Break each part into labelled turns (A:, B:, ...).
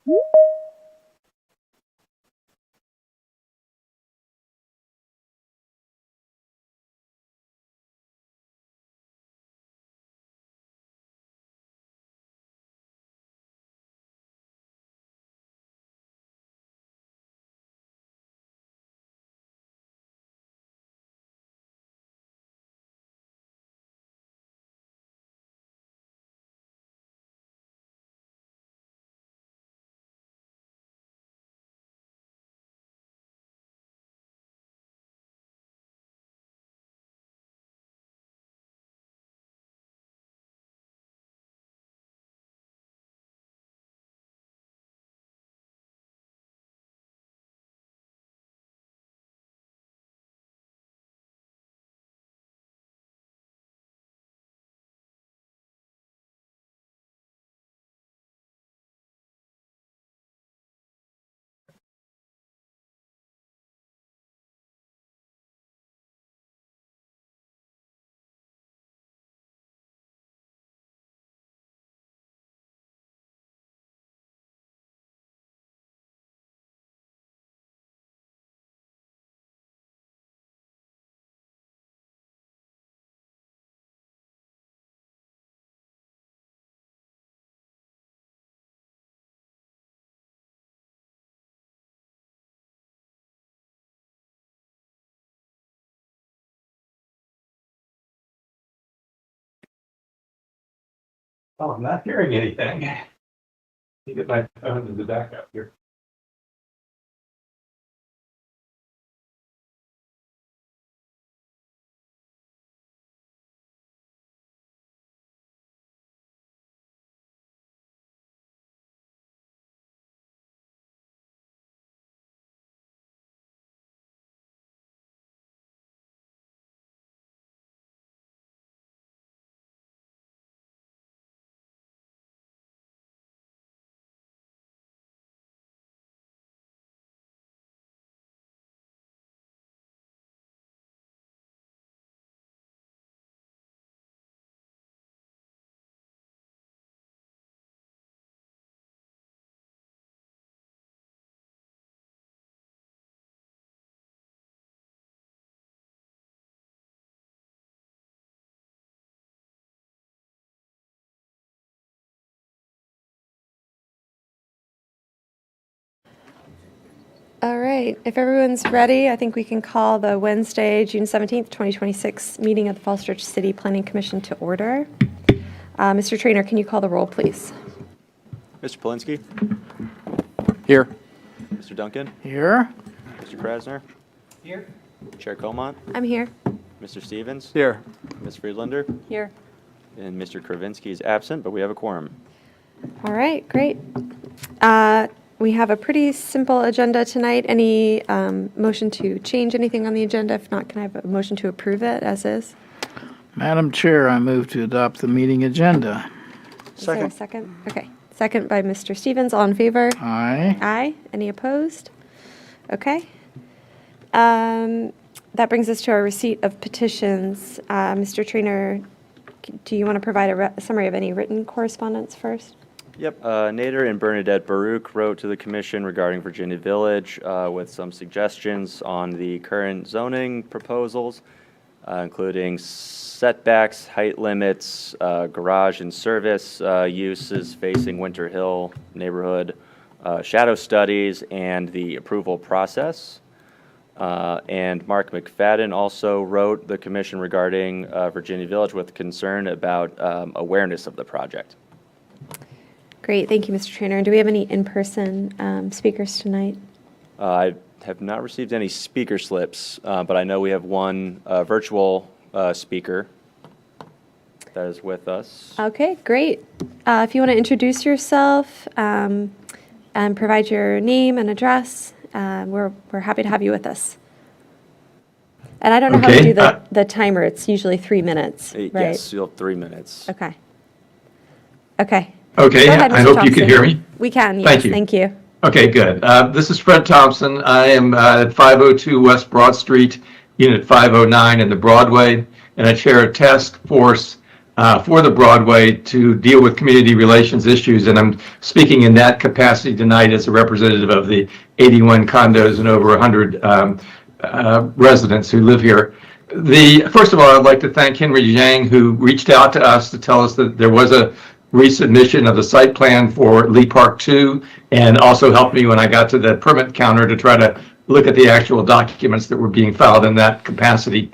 A: Oh, I'm not hearing anything. Let me get my phone to the backup here.
B: All right, if everyone's ready, I think we can call the Wednesday, June 17th, 2026 meeting of the Falls Church City Planning Commission to order. Mr. Trainer, can you call the roll, please?
C: Mr. Polinsky?
D: Here.
C: Mr. Duncan?
D: Here.
C: Mr. Krasner?
A: Here.
C: Chair Comont?
B: I'm here.
C: Mr. Stevens?
D: Here.
C: Ms. Friedlander?
B: Here.
C: And Mr. Kravinsky is absent, but we have a quorum.
B: All right, great. We have a pretty simple agenda tonight. Any motion to change anything on the agenda? If not, can I have a motion to approve it as is?
D: Madam Chair, I move to adopt the meeting agenda.
B: Is there a second? Okay, second by Mr. Stevens. All in favor?
D: Aye.
B: Aye. Any opposed? Okay. That brings us to our receipt of petitions. Mr. Trainer, do you want to provide a summary of any written correspondence first?
C: Yep, Nader and Bernadette Baruch wrote to the commission regarding Virginia Village with some suggestions on the current zoning proposals, including setbacks, height limits, garage and service uses facing Winter Hill neighborhood, shadow studies, and the approval process. And Mark McFadden also wrote the commission regarding Virginia Village with concern about awareness of the project.
B: Great, thank you, Mr. Trainer. Do we have any in-person speakers tonight?
C: I have not received any speaker slips, but I know we have one virtual speaker that is with us.
B: Okay, great. If you want to introduce yourself and provide your name and address, we're happy to have you with us. And I don't know how to do the timer. It's usually 3 minutes, right?
C: Yes, you'll have 3 minutes.
B: Okay. Okay.
A: Okay,
B: Go ahead,
A: I
B: Mr.
A: hope you
B: Thompson.
A: can hear me.
B: We can, yes.
A: Thank you.
B: Thank you.
A: Okay, good. This is Fred Thompson. I am at 502 West Broad Street, Unit 509 in the Broadway, and I chair a task force for the Broadway to deal with community relations issues. And I'm speaking in that capacity tonight as a representative of the 81 condos and over 100 residents who live here. First of all, I'd like to thank Henry Zhang, who reached out to us to tell us that there was a resubmission of the site plan for Lee Park 2, and also helped me when I got to the permit counter to try to look at the actual documents that were being filed in that capacity.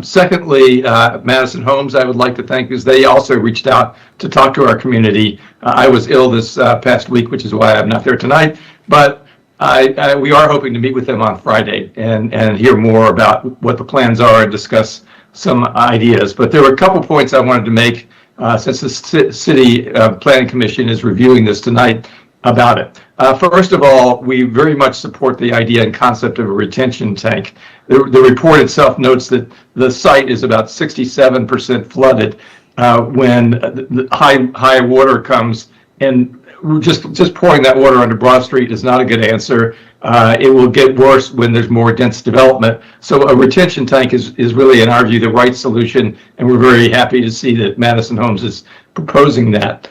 A: Secondly, Madison Homes, I would like to thank, because they also reached out to talk to our community. I was ill this past week, which is why I'm not there tonight, but we are hoping to meet with them on Friday and hear more about what the plans are and discuss some ideas. But there were a couple points I wanted to make since the City Planning Commission is reviewing this tonight about it. First of all, we very much support the idea and concept of a retention tank. The report itself notes that the site is about 67% flooded when the high water comes, and just pouring that water onto Broad Street is not a good answer. It will get worse when there's more dense development. So a retention tank is really, in our view, the right solution, and we're very happy to see that Madison Homes is proposing that.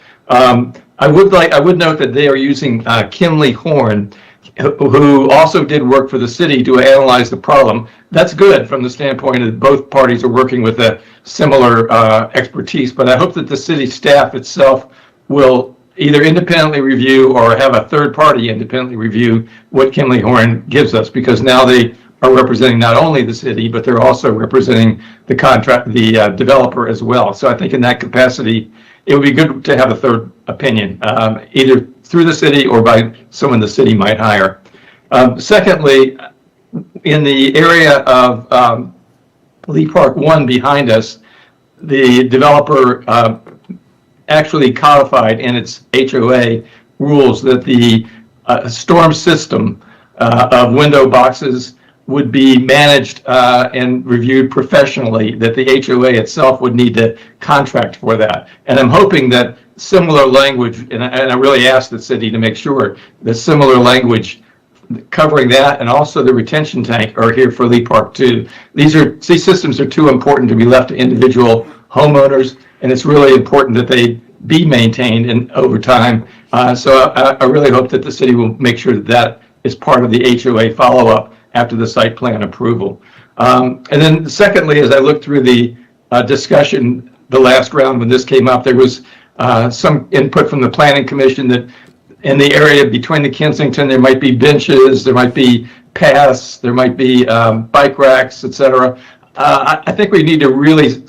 A: I would note that they are using Kinley Horn, who also did work for the city to analyze the problem. That's good from the standpoint that both parties are working with a similar expertise, but I hope that the city staff itself will either independently review or have a third party independently review what Kinley Horn gives us, because now they are representing not only the city, but they're also representing the developer as well. So I think in that capacity, it would be good to have a third opinion, either through the city or by someone the city might hire. Secondly, in the area of Lee Park 1 behind us, the developer actually codified in its HOA rules that the storm system of window boxes would be managed and reviewed professionally, that the HOA itself would need to contract for that. And I'm hoping that similar language, and I really asked the city to make sure that similar language covering that and also the retention tank are here for Lee Park 2. These systems are too important to be left to individual homeowners, and it's really important that they be maintained and over time. So I really hope that the city will make sure that that is part of the HOA follow-up after the site plan approval. And then secondly, as I looked through the discussion, the last round when this came up, there was some input from the Planning Commission that in the area between the Kensington, there might be benches, there might be paths, there might be bike racks, etc. I think we need to really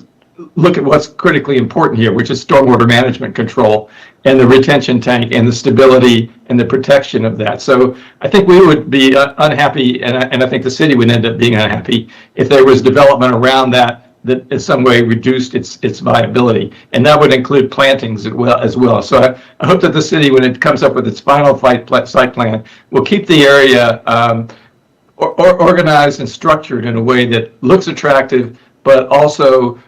A: look at what's critically important here, which is stormwater management control and the retention tank and the stability and the protection of that. So I think we would be unhappy, and I think the city would end up being unhappy if there was development around that in some way reduced its viability, and that would include plantings as well. So I hope that the city, when it comes up with its final site plan, will keep the area organized and structured in a way that looks attractive, but also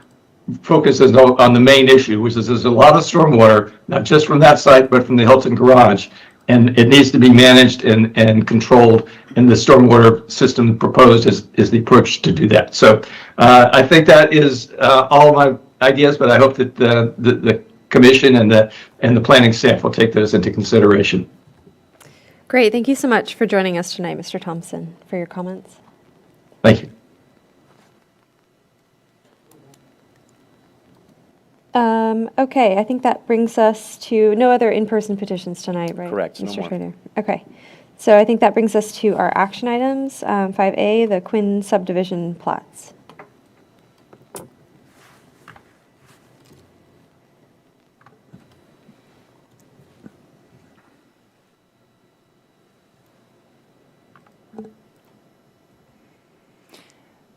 A: focuses on the main issue, which is there's a lot of stormwater, not just from that site, but from the Hilton Garage, and it needs to be managed and controlled, and the stormwater system proposed is the approach to do that. So I think that is all of my ideas, but I hope that the commission and the planning staff will take those into consideration.
B: Great. Thank you so much for joining us tonight, Mr. Thompson, for your comments.
A: Thank you.
B: Okay, I think that brings us to no other in-person petitions tonight, right?
C: Correct, no
B: Mr.
C: more.
B: Trader. Okay, so I think that brings us to our action items. 5A, the Quinn subdivision plats.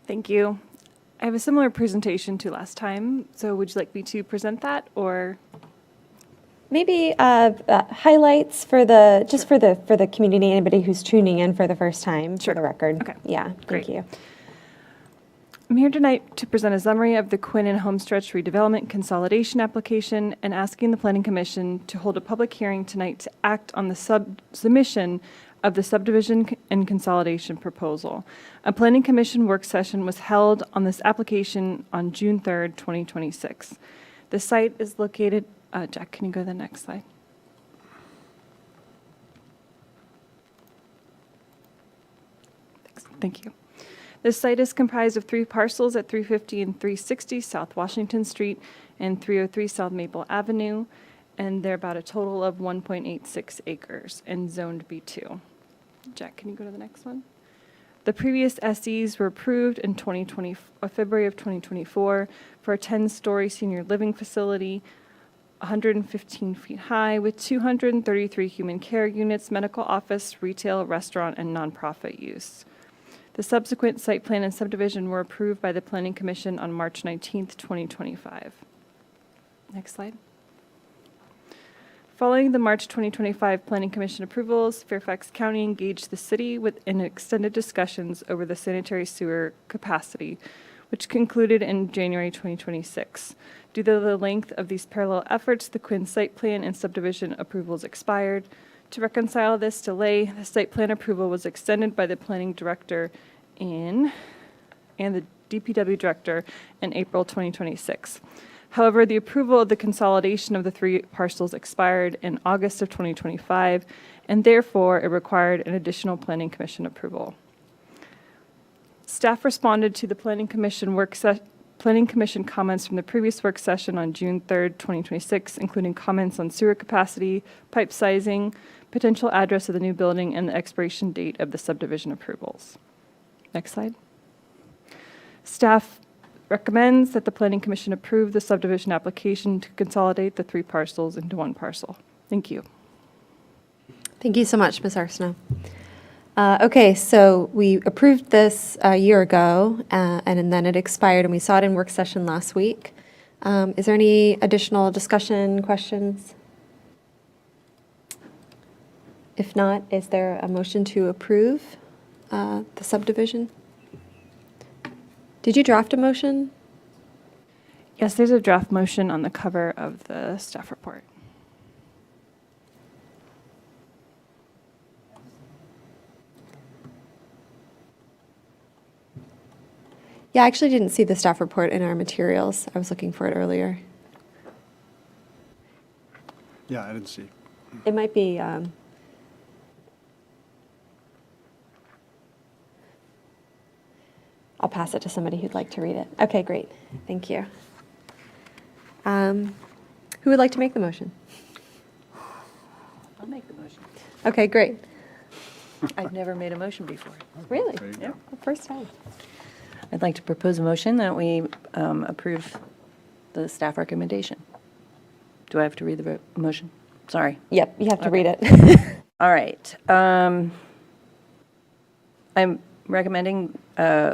E: Thank you. I have a similar presentation to last time, so would you like me to present that, or?
B: Maybe highlights for the for the community, anybody who's tuning in for the first time, for the record.
E: Okay.
B: Yeah,
E: Great.
B: thank you.
E: I'm here tonight to present a summary of the Quinn and Homestretch redevelopment consolidation application and asking the Planning Commission to hold a public hearing tonight to act on the submission of the subdivision and consolidation proposal. A Planning Commission work session was held on this application on June 3rd, 2026. The site is located, Jack, can you go to the next slide? Thank you. This site is comprised of 3 parcels at 350 and 360 South Washington Street and 303 South Maple Avenue, and they're about a total of 1.86 acres and zoned B2. Jack, can you go to the next one? The previous SEs were approved in February of 2024 for a 10-story senior living facility, 115 feet high, with 233 human care units, medical office, retail, restaurant, and nonprofit use. The subsequent site plan and subdivision were approved by the Planning Commission on March 19th, 2025. Next slide. Following the March 2025 Planning Commission approvals, Fairfax County engaged the city in extended discussions over the sanitary sewer capacity, which concluded in January 2026. Due to the length of these parallel efforts, the Quinn site plan and subdivision approvals expired. To reconcile this delay, the site plan approval was extended by the planning director and the DPW director in April 2026. However, the approval of the consolidation of the 3 parcels expired in August of 2025, and therefore it required an additional planning commission approval. Staff responded to the planning commission comments from the previous work session on June 3rd, 2026, including comments on sewer capacity, pipe sizing, potential address of the new building, and the expiration date of the subdivision approvals. Next slide. Staff recommends that the Planning Commission approve the subdivision application to consolidate the 3 parcels into 1 parcel. Thank you.
B: Thank you so much, Ms. Arsenault. Okay, so we approved this a year ago, and then it expired, and we saw it in work session last week. Is there any additional discussion, questions? If not, is there a motion to approve the subdivision? Did you draft a motion?
E: Yes, there's a draft motion on the cover of the staff report.
B: Yeah, I actually didn't see the staff report in our materials. I was looking for it earlier.
F: Yeah, I didn't see.
B: It might be, I'll pass it to somebody who'd like to read it. Okay, great. Thank you. Who would like to make the motion?
G: I'll make the motion.
B: Okay, great.
G: I've never made a motion before.
B: Really?
F: There you go.
B: The first time.
G: I'd like to propose a motion that we approve the staff recommendation. Do I have to read the motion? Sorry.
B: Yep, you have to read it.
G: All right. I'm recommending I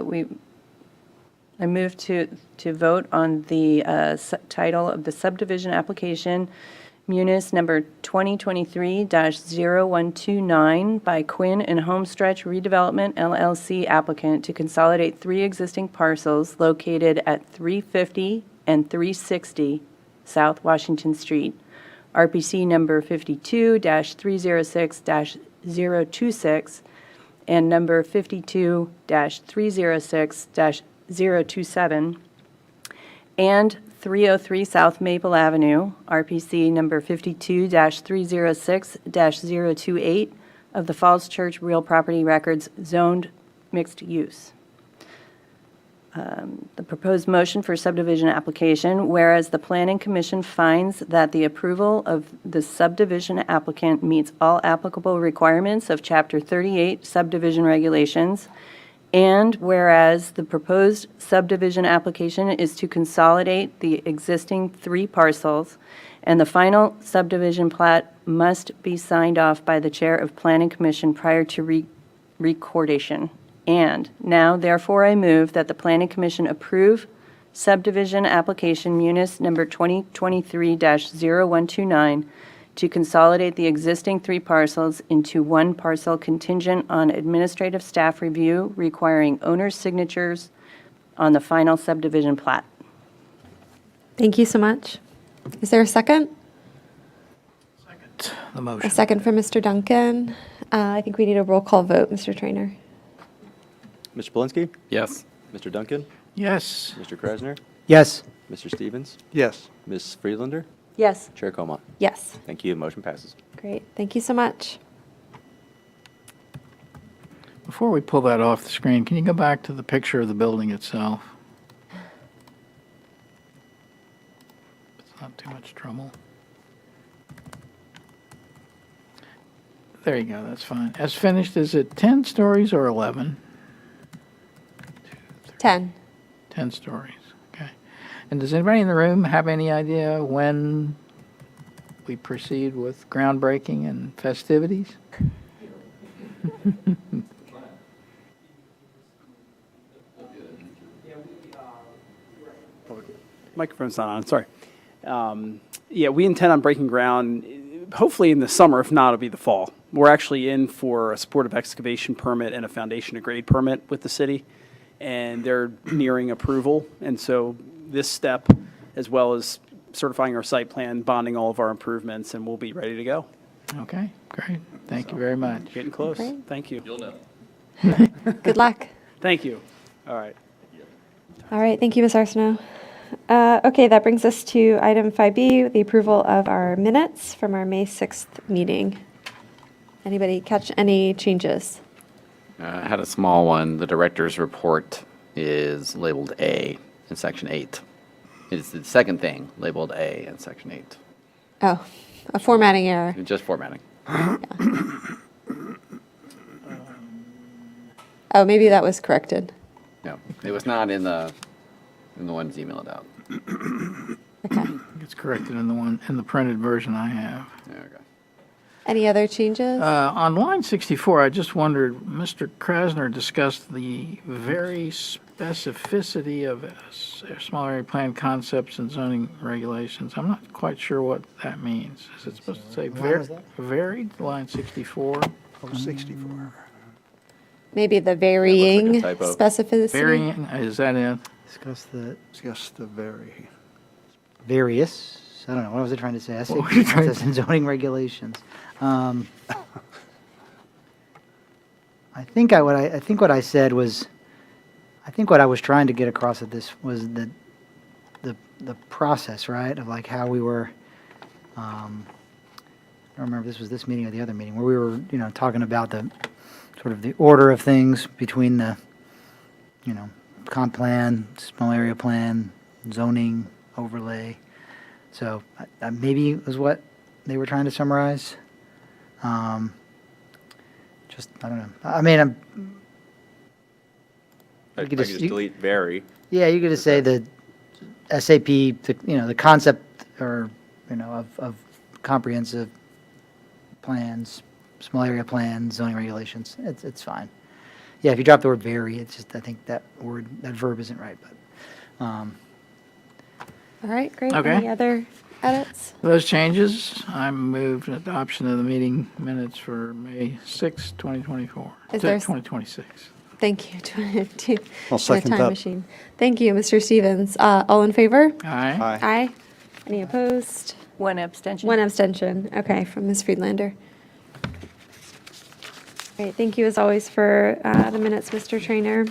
G: move to vote on the title of the subdivision application, Munis number 2023-0129 by Quinn and Homestretch Redevelopment LLC applicant to consolidate 3 existing parcels located at 350 and 360 South Washington Street, RPC number 52-306-026 and number 52-306-027, and 303 South Maple Avenue, RPC number 52-306-028 of the Falls Church Real Property Records zoned mixed use. The proposed motion for subdivision application, whereas the Planning Commission finds that the approval of the subdivision applicant meets all applicable requirements of Chapter 38 subdivision regulations, and whereas the proposed subdivision application is to consolidate the existing 3 parcels, and the final subdivision plat must be signed off by the Chair of Planning Commission prior to recordation. And now, therefore, I move that the Planning Commission approve subdivision application Munis number 2023-0129 to consolidate the existing 3 parcels into 1 parcel contingent on administrative staff review requiring owner's signatures on the final subdivision plat.
B: Thank you so much. Is there a second?
D: The
B: A
D: motion.
B: second for Mr. Duncan. I think we need a roll call vote, Mr. Trainer.
C: Mr. Polinsky?
D: Yes.
C: Mr. Duncan?
D: Yes.
C: Mr. Krasner?
H: Yes.
C: Mr. Stevens,
F: Yes.
C: Ms. Friedlander,
G: Yes.
C: Chair Como.
B: Yes.
C: Thank you. Motion passes.
B: Great. Thank you so much.
D: Before we pull that off the screen, can you go back to the picture of the building itself? It's not too much trouble. There you go, that's fine. As finished, is it 10 stories or 11?
B: 10.
D: 10 stories, okay. And does anybody in the room have any idea when we proceed with groundbreaking and festivities?
H: Microphone's not on, sorry. Yeah, we intend on breaking ground, hopefully in the summer. If not, it'll be the fall. We're actually in for a supportive excavation permit and a foundation to grade permit with the city, and they're nearing approval. And so this step, as well as certifying our site plan, bonding all of our improvements, and we'll be ready to go.
D: Okay, great. Thank you very much.
H: Getting close.
B: Great.
H: Thank you.
B: Good luck.
H: Thank you. All right.
B: All right, thank you, Ms. Arsenault. Okay, that brings us to item 5B, the approval of our minutes from our May 6th meeting. Anybody catch any changes?
I: I had a small one. The director's report is labeled A in section 8. It's the second thing labeled A in section 8.
B: Oh, a formatting error.
I: Just formatting.
B: Oh, maybe that was corrected.
I: No, it was not in the ones emailed out.
B: Okay.
D: It's corrected in the printed version I have.
I: There we go.
B: Any other changes?
D: On line 64, I just wondered, Mr. Krasner discussed the very specificity of small area plan concepts and zoning regulations. I'm not quite sure what that means. Is it supposed to say varied, line 64?
F: Oh, 64.
B: Maybe the varying
C: a typo.
B: specificity?
D: Varying, is that it?
F: Discuss the very.
J: Various, I don't know, what was I trying to say? I said
D: What were you trying to
J: concepts and zoning regulations. I think what I said was, I think what I was trying to get across at this was the process, right, of like how we were, I don't remember if this was this meeting or the other meeting, where we were, talking about the sort of the order of things between the, comp plan, small area plan, zoning, overlay. So maybe it was what they were trying to summarize. Just, I don't know. I mean,
C: I
J: You
C: could
J: could
C: just
J: you-
C: delete vary.
J: yeah, you could just say the SAP, the concept or, of comprehensive plans, small area plans, zoning regulations. It's fine. Yeah, if you drop the word vary, it's just, I think that verb isn't right, but,
B: All right, great.
D: Okay.
B: Any other edits?
D: Those changes, I moved adoption of the meeting minutes for May 6, 2024.
B: Is there s-
D: 2026.
B: Thank you to
F: I'll
B: the
F: second
B: time
F: that.
B: machine. Thank you, Mr. Stevens. All in favor?
D: Aye.
F: Aye.
B: Aye. Any opposed?
G: One abstention.
B: One abstention. Okay, from Ms. Friedlander. Great, thank you as always for the minutes, Mr. Trainer.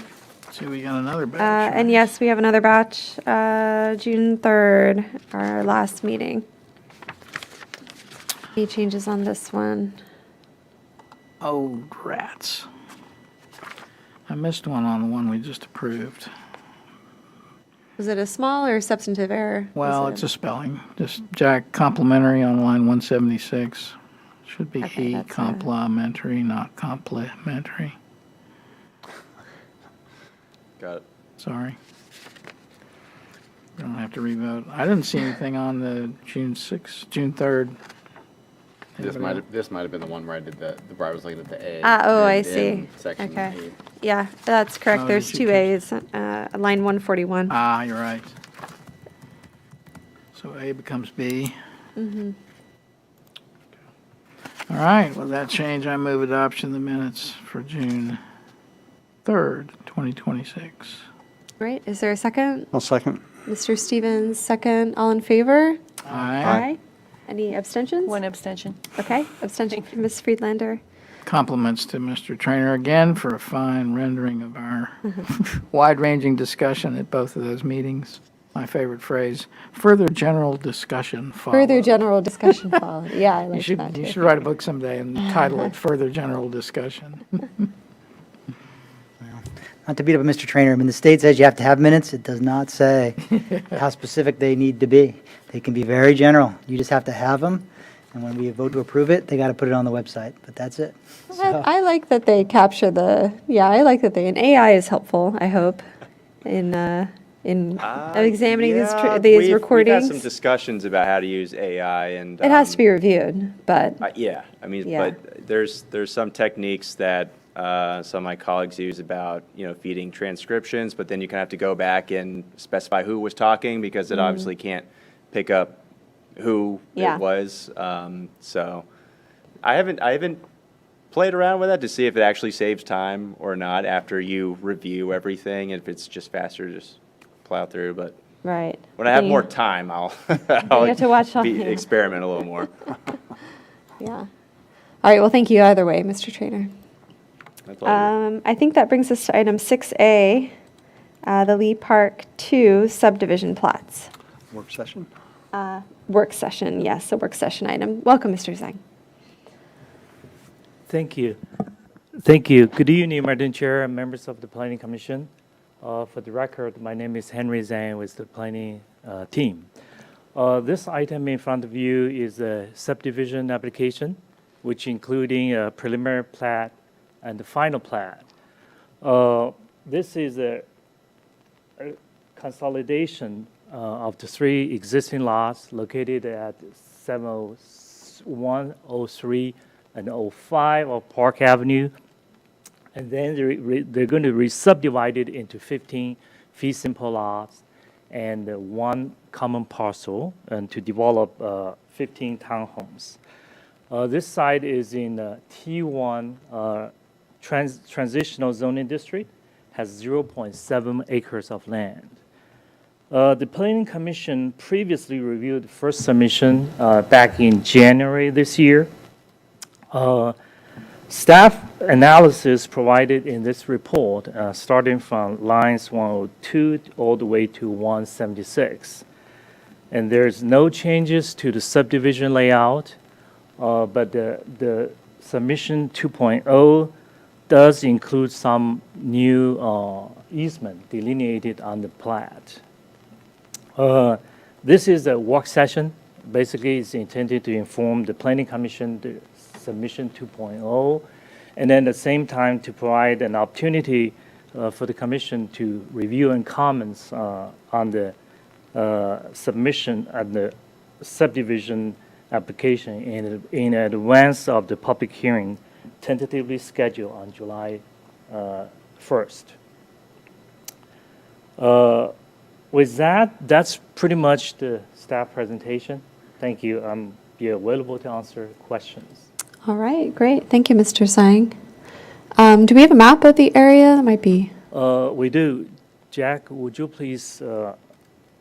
D: See, we got another batch.
B: And yes, we have another batch, June 3rd, our last meeting. Any changes on this one?
D: Oh, rats. I missed one on the one we just approved.
B: Was it a small or substantive error?
D: Well,
B: Was
D: it's
B: it-
D: a spelling. Just Jack complimentary on line 176. Should be
B: Okay,
D: E,
B: that's a-
D: complimentary, not complimentary.
C: Got it.
D: Sorry. You don't have to revote. I didn't see anything on the June 3rd.
I: This might have been the one where I did where I was looking at the A.
B: Oh, I
I: in
B: see.
I: Section
B: Okay.
I: 8.
B: Yeah, that's correct.
D: Oh,
B: There's
D: did you
B: two A's, line 141.
D: Ah, you're right. So A becomes B. All right, with that change, I move adoption of the minutes for June 3rd, 2026.
B: Right, is there a second?
F: I'll second.
B: Mr. Stevens, second. All in favor?
D: Aye.
B: Any abstentions?
G: One abstention.
B: Okay, abstention from Ms. Friedlander.
D: Compliments to Mr. Trainer again for a fine rendering of our wide-ranging discussion at both of those meetings. my favorite phrase. Further general discussion followed.
B: Further general discussion followed. Yeah, I
D: You
B: like
D: should,
B: that
D: you
B: too.
D: should write a book someday and title it Further General Discussion.
J: Not to beat up Mr. Trainer, I mean, the state says you have to have minutes. It does not say how specific they need to be. They can be very general. You just have to have them, and when we vote to approve it, they got to put it on the website, but that's it. So,
B: I like that they capture I like that and AI is helpful, I hope, in examining these
C: We've had
B: recordings.
C: some discussions about how to use AI, and
B: It has to be reviewed, but
C: yeah, I mean,
B: Yeah.
C: but there's some techniques that some of my colleagues use about, feeding transcriptions, but then you kind of have to go back and specify who was talking because it obviously can't pick up who
B: Yeah.
C: it was. So I haven't played around with that to see if it actually saves time or not after you review everything, if it's just faster to just plow through, but
B: right.
C: when I have
B: Then
C: more
B: you-
C: time, I'll
B: have to watch on-
C: experiment a little more.
B: Yeah. All right, well, thank you either way, Mr. Trainer.
C: My pleasure.
B: I think that brings us to item 6A, the Lee Park 2 subdivision plats.
F: Work session?
B: Work session, yes, a work session item. Welcome, Mr. Zhang.
K: Thank you. Thank you. Good evening, Madam Chair and members of the Planning Commission. For the record, my name is Henry Zhang with the planning team. This item in front of you is a subdivision application, which including a preliminary plat and the final plat. This is a consolidation of the 3 existing lots located at 701, 03, and 05 of Park Avenue. And then they're going to re-subdivide it into 15 fee simple lots and 1 common parcel, and to develop 15 townhomes. This site is in T1 transitional zoning district, has 0.7 acres of land. The Planning Commission previously reviewed the first submission back in January this year. Staff analysis provided in this report, starting from lines 102 all the way to 176. And there's no changes to the subdivision layout, but the submission 2.0 does include some new easement delineated on the plat. This is a work session. Basically, it's intended to inform the Planning Commission the submission 2.0, and then at the same time to provide an opportunity for the Commission to review and comments on the submission and the subdivision application in advance of the public hearing, tentatively scheduled on July 1st. With that, that's pretty much the staff presentation. Thank you. I'm available to answer questions.
B: All right, great. Thank you, Mr. Zhang. Do we have a map of the area? That might be.
K: We do. Jack, would you please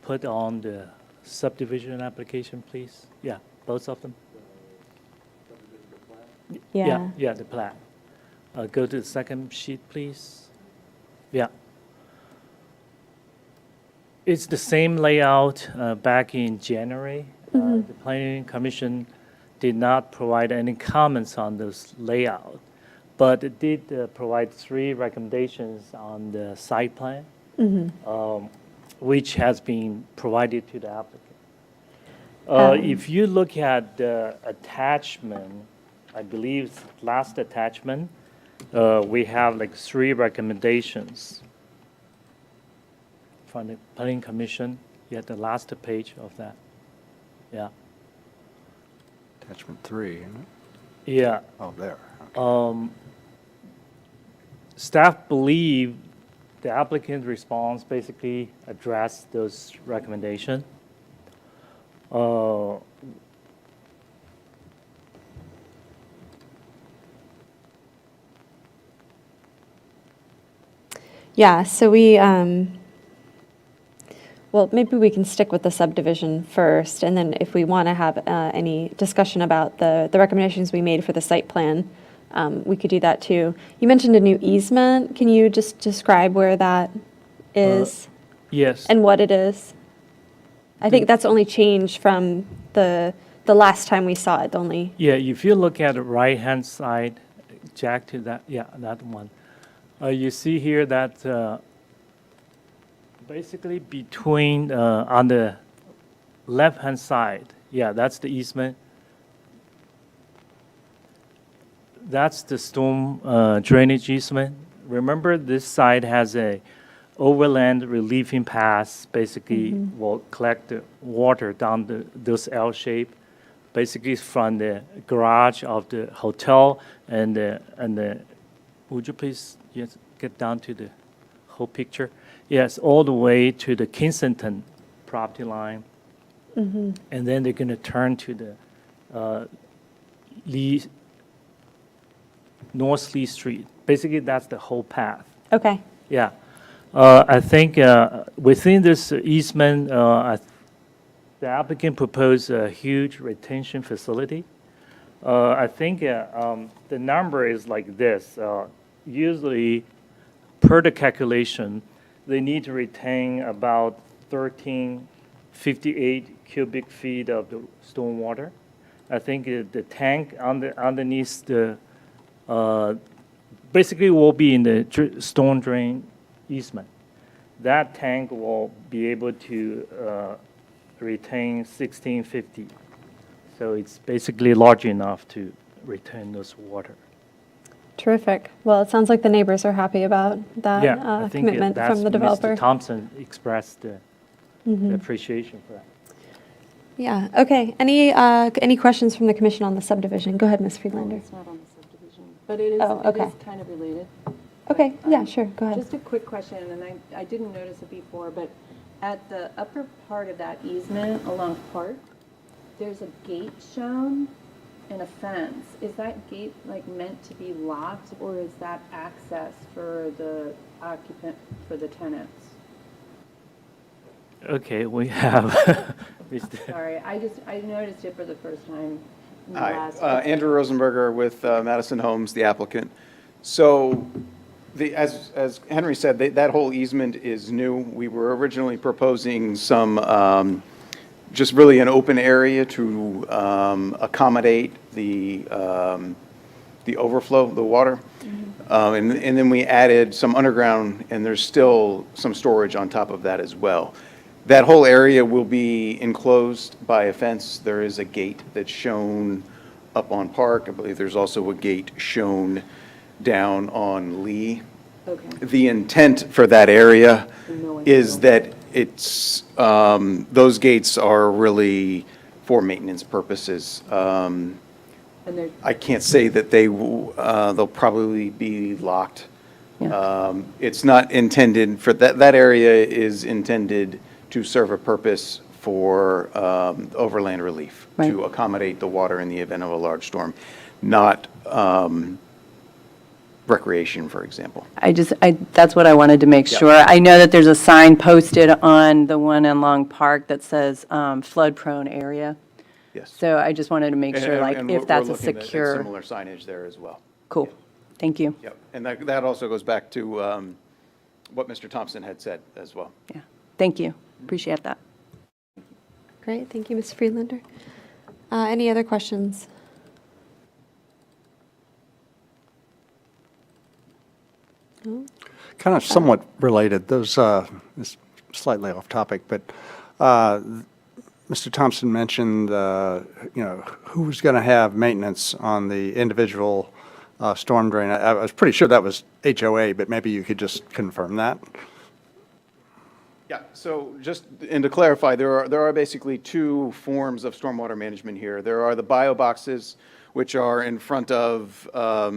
K: put on the subdivision application, please? Yeah, both of them.
B: Yeah.
K: Yeah, the plat. Go to the second sheet, please. Yeah. It's the same layout back in January. The Planning Commission did not provide any comments on this layout, but it did provide 3 recommendations on the site plan, which has been provided to the applicant. If you look at the attachment, I believe it's the last attachment, we have like 3 recommendations from the Planning Commission. You have the last page of that. Yeah.
F: Attachment 3, isn't it?
K: Yeah.
F: Oh, there.
K: Staff believe the applicant's response basically addressed those recommendations.
B: Yeah, so well, maybe we can stick with the subdivision first, and then if we want to have any discussion about the recommendations we made for the site plan, we could do that too. You mentioned a new easement. Can you just describe where that is
K: Yes.
B: and what it is? I think that's only changed from the last time we saw it, only.
K: Yeah, if you look at the right-hand side, Jack, to that, yeah, that one. You see here that basically between, on the left-hand side, yeah, that's the easement. That's the storm drainage easement. Remember, this side has a overland relieving pass, basically will collect the water down this L shape, basically from the garage of the hotel and the, would you please get down to the whole picture? Yes, all the way to the Kensington property line. And then they're going to turn to the North Lee Street. Basically, that's the whole path.
B: Okay.
K: Yeah. I think within this easement, the applicant proposed a huge retention facility. I think the number is like this. Usually, per the calculation, they need to retain about 1358 cubic feet of the storm water. I think the tank underneath the basically will be in the storm drain easement. That tank will be able to retain 1650. So it's basically large enough to retain this water.
B: Terrific. Well, it sounds like the neighbors are happy about that
K: Yeah, I think
B: commitment
K: that's
B: from the developer.
K: Mr. Thompson expressed the appreciation for that.
B: Yeah, okay. Any questions from the commission on the subdivision? Go ahead, Ms. Friedlander.
G: It's not on the subdivision, but it is,
B: Oh,
G: it
B: okay.
G: is kind of related.
B: Okay, yeah, sure, go ahead.
G: Just a quick question, and I didn't notice it before, but at the upper part of that easement along Park, there's a gate shown and a fence. Is that gate like meant to be locked, or is that access for the occupant, for the tenants?
K: Okay, we have Mr.
G: Sorry, I noticed it for the first time in the
L: Hi,
G: last.
L: Andrew Rosenberger with Madison Homes, the applicant. So, as Henry said, that whole easement is new. We were originally proposing some, just really an open area to accommodate the overflow of the water. And then we added some underground, and there's still some storage on top of that as well. That whole area will be enclosed by a fence. There is a gate that's shown up on Park. I believe there's also a gate shown down on Lee.
G: Okay.
L: The intent for that area is that it's, those gates are really for maintenance purposes.
G: And they're,
L: I can't say that they'll probably be locked.
G: Yeah.
L: It's not intended for, that area is intended to serve a purpose for overland relief,
G: Right.
L: to accommodate the water in the event of a large storm, not recreation, for example.
G: that's what I wanted to make
L: Yeah.
G: sure. I know that there's a sign posted on the one in Long Park that says flood-prone area.
L: Yes.
G: So I just wanted to make sure, like,
L: And
G: if
L: we're
G: that's a
L: looking at
G: secure,
L: similar signage there as well.
G: cool. Thank you.
L: Yep, and that also goes back to what Mr. Thompson had said as well.
G: Yeah, thank you. Appreciate that.
B: Great, thank you, Ms. Friedlander. Any other questions?
F: Kind of somewhat related, those, this slightly off topic, but Mr. Thompson mentioned, who's going to have maintenance on the individual storm drain. I was pretty sure that was HOA, but maybe you could just confirm that.
L: Yeah, so just, and to clarify, there are basically two forms of stormwater management here. There are the bio boxes, which are in front of, I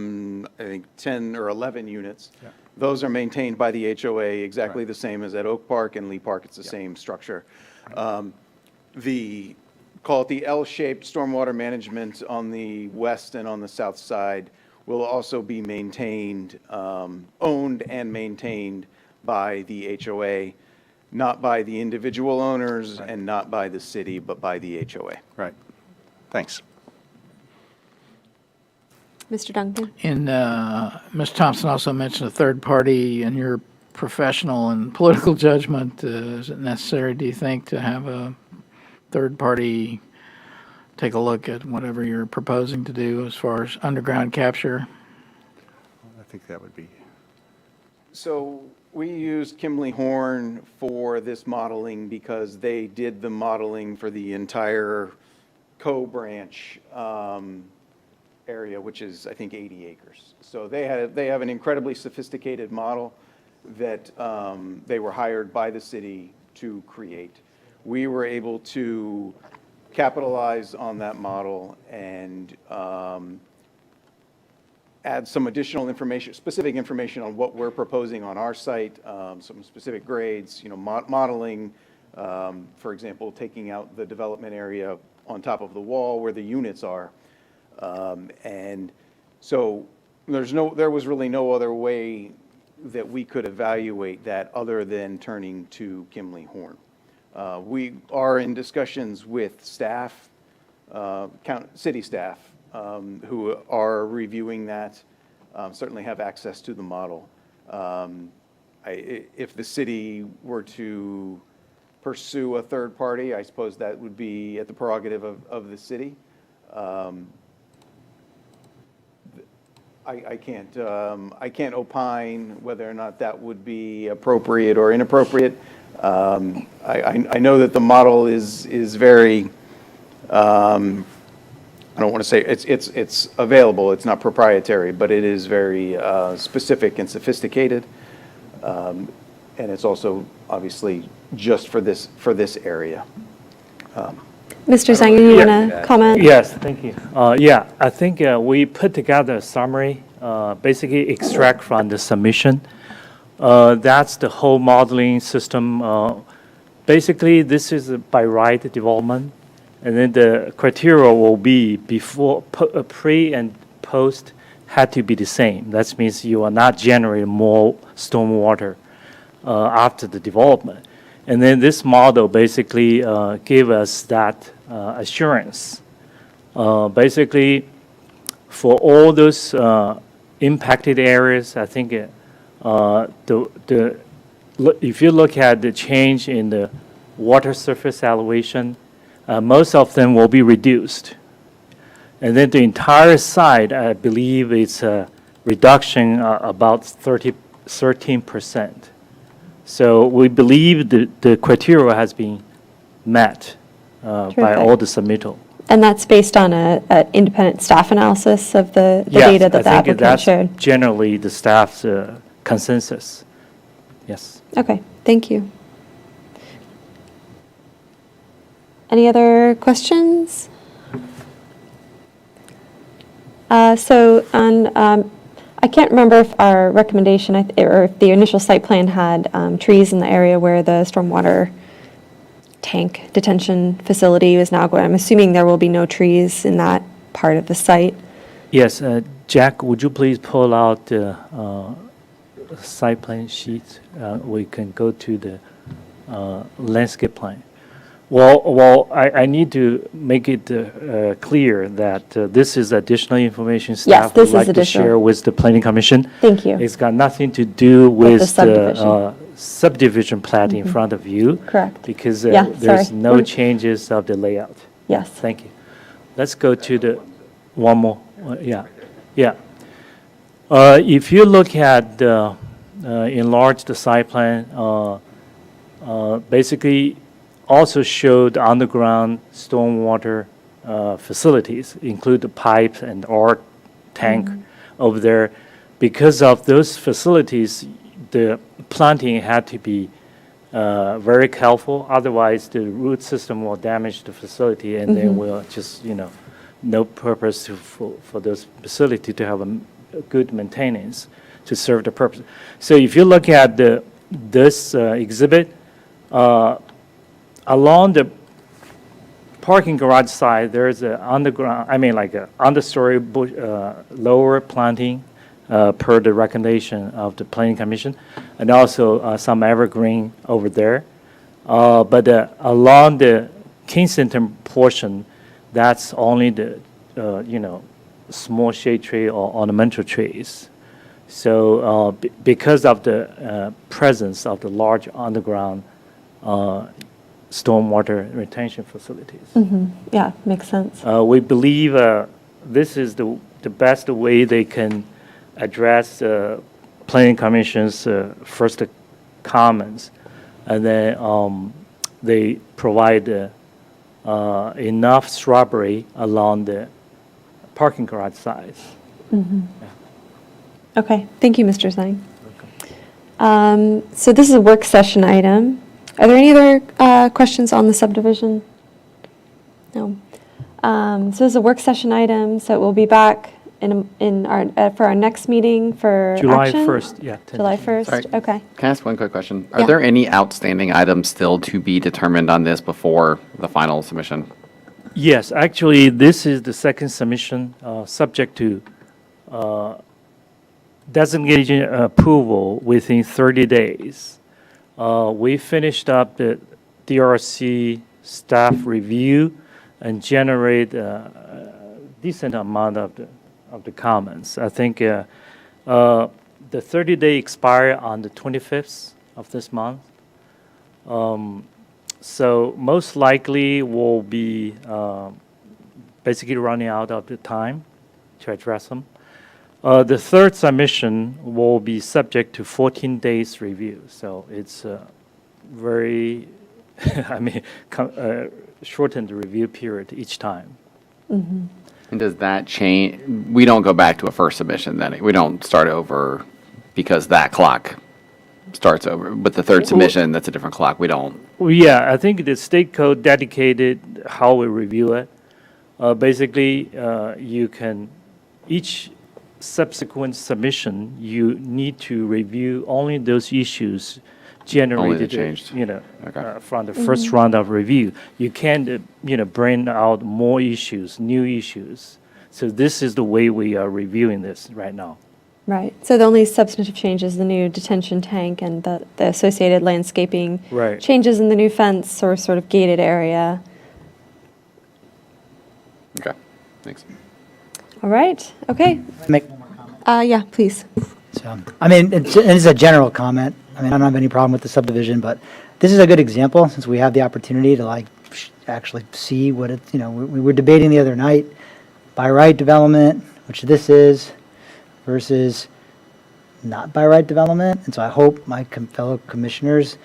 L: think, 10 or 11 units.
F: Yeah.
L: Those are maintained by the HOA, exactly the same as at Oak Park and Lee Park. It's the same structure. Call it the L-shaped stormwater management on the west and on the south side will also be maintained, owned and maintained by the HOA, not by the individual owners and not by the city, but by the HOA.
F: Right. Thanks.
B: Mr. Duncan?
D: And Ms. Thompson also mentioned a third party, and your professional and political judgment, is it necessary, do you think, to have a third party take a look at whatever you're proposing to do as far as underground capture?
F: I think that would be,
L: So we used Kimley Horn for this modeling because they did the modeling for the entire Co-Branch area, which is, I think, 80 acres. So they have an incredibly sophisticated model that they were hired by the city to create. We were able to capitalize on that model and add some additional information, specific information on what we're proposing on our site, some specific grades, modeling, for example, taking out the development area on top of the wall where the units are. And so there was really no other way that we could evaluate that other than turning to Kimley Horn. We are in discussions with staff, city staff, who are reviewing that, certainly have access to the model. If the city were to pursue a third party, I suppose that would be at the prerogative of the city. I can't opine whether or not that would be appropriate or inappropriate. I know that the model is very, I don't want to say, it's available, it's not proprietary, but it is very specific and sophisticated. And it's also obviously just for this area.
B: Mr. Zhang, you want to comment?
K: Yes, thank you. Yeah, I think we put together a summary, basically extract from the submission. That's the whole modeling system. Basically, this is by right development, and then the criteria will be before, pre and post had to be the same. That means you are not generating more stormwater after the development. And then this model basically gave us that assurance. Basically, for all those impacted areas, I think if you look at the change in the water surface elevation, most of them will be reduced. And then the entire site, I believe it's a reduction about 13%. So we believe the criteria has been met by
B: Terrific.
K: all the submittal.
B: And that's based on an independent staff analysis of the
K: Yes,
B: data that the
K: I think
B: applicant
K: that's
B: showed?
K: generally the staff's consensus. Yes.
B: Okay, thank you. Any other questions? So I can't remember if our recommendation or if the initial site plan had trees in the area where the stormwater tank detention facility is now going. I'm assuming there will be no trees in that part of the site.
K: Yes, Jack, would you please pull out the site plan sheet? We can go to the landscape plan. Well, I need to make it clear that this is additional information staff
B: this
K: would like
B: is
K: to
B: additional.
K: share with the planning commission.
B: Thank you.
K: It's got nothing to do
B: With
K: with
B: the subdivision.
K: the subdivision plat in front of you.
B: Correct.
K: Because
B: Yeah,
K: there's
B: sorry.
K: no changes of the layout.
B: Yes.
K: Thank you. Let's go to the one more. Yeah. If you look at the enlarged site plan, basically also showed underground stormwater facilities, include the pipe and our tank over there. Because of those facilities, the planting had to be very careful. Otherwise, the root system will damage the facility, and then we'll just, no purpose for those facility to have a good maintenance to serve the purpose. So if you look at this exhibit, along the parking garage side, there's an understory lower planting per the recommendation of the planning commission, and also some evergreen over there. But along the Kensington portion, that's only the small shade tree or ornamental trees. So because of the presence of the large underground stormwater retention facilities.
B: Yeah, makes sense.
K: We believe this is the best way they can address Planning Commission's first comments. And then they provide enough shrubbery along the parking garage sides.
B: Okay, thank you, Mr. Zhang. So this is a work session item. Are there any other questions on the subdivision? No. So this is a work session item, so we'll be back in our, for our next meeting for
K: July
B: action?
K: 1st, yeah.
B: July 1st,
I: Sorry.
B: okay.
I: Can I ask one quick question?
B: Yeah.
I: Are there any outstanding items still to be determined on this before the final submission?
K: Yes, actually, this is the second submission, subject to designating approval within 30 days. We finished up the DRC staff review and generate a decent amount of the comments. I think the 30-day expire on the 25th of this month. So most likely we'll be basically running out of the time to address them. The third submission will be subject to 14 days review. So it's very, shortened review period each time.
I: And does that change? We don't go back to a first submission then? We don't start over because that clock starts over? But the third submission, that's a different clock. We don't.
K: Well, yeah, I think the state code dedicated how we review it. Basically, you can, each subsequent submission, you need to review only those issues generated,
I: changed. Okay.
K: from the first round of review. You can't, bring out more issues, new issues. So this is the way we are reviewing this right now.
B: Right, so the only substantive change is the new detention tank and the associated landscaping.
K: Right.
B: Changes in the new fence or sort of gated area.
I: Okay, thanks.
B: All right, okay.
J: Make one more comment.
B: Yeah, please.
J: So, it's a general comment. I don't have any problem with the subdivision, but this is a good example since we have the opportunity to actually see what it, we were debating the other night, by right development, which this is, versus not by right development. And so I hope my fellow commissioners,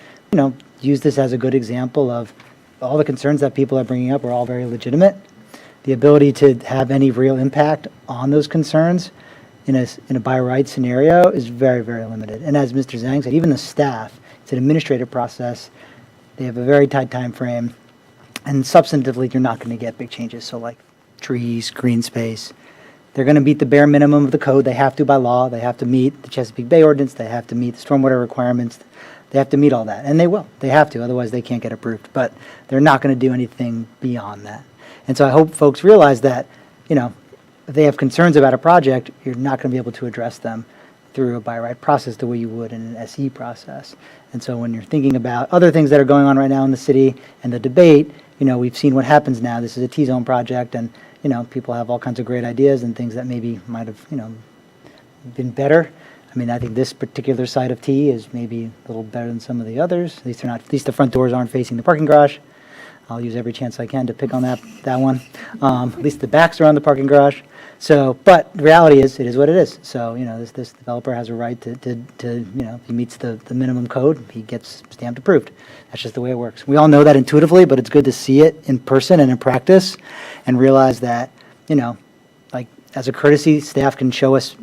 J: use this as a good example of all the concerns that people are bringing up are all very legitimate. The ability to have any real impact on those concerns in a by right scenario is very, very limited. And as Mr. Zhang said, even the staff, it's an administrative process. They have a very tight time frame. And substantively, you're not going to get big changes. So like trees, green space, they're going to meet the bare minimum of the code. They have to by law. They have to meet the Chesapeake Bay ordinance. They have to meet the stormwater requirements. They have to meet all that. And they will. They have to. Otherwise, they can't get approved. But they're not going to do anything beyond that. And so I hope folks realize that, if they have concerns about a project, you're not going to be able to address them through a by right process the way you would in an SE process. And so when you're thinking about other things that are going on right now in the city and the debate, we've seen what happens now. This is a T-zone project, and, people have all kinds of great ideas and things that maybe might have, been better. I think this particular side of T is maybe a little better than some of the others. At least the front doors aren't facing the parking garage. I'll use every chance I can to pick on that one. At least the backs are on the parking garage. So, but the reality is, it is what it is. So, this developer has a right to if he meets the minimum code, he gets stamped approved. That's just the way it works. We all know that intuitively, but it's good to see it in person and in practice and realize that, as a courtesy, staff can show us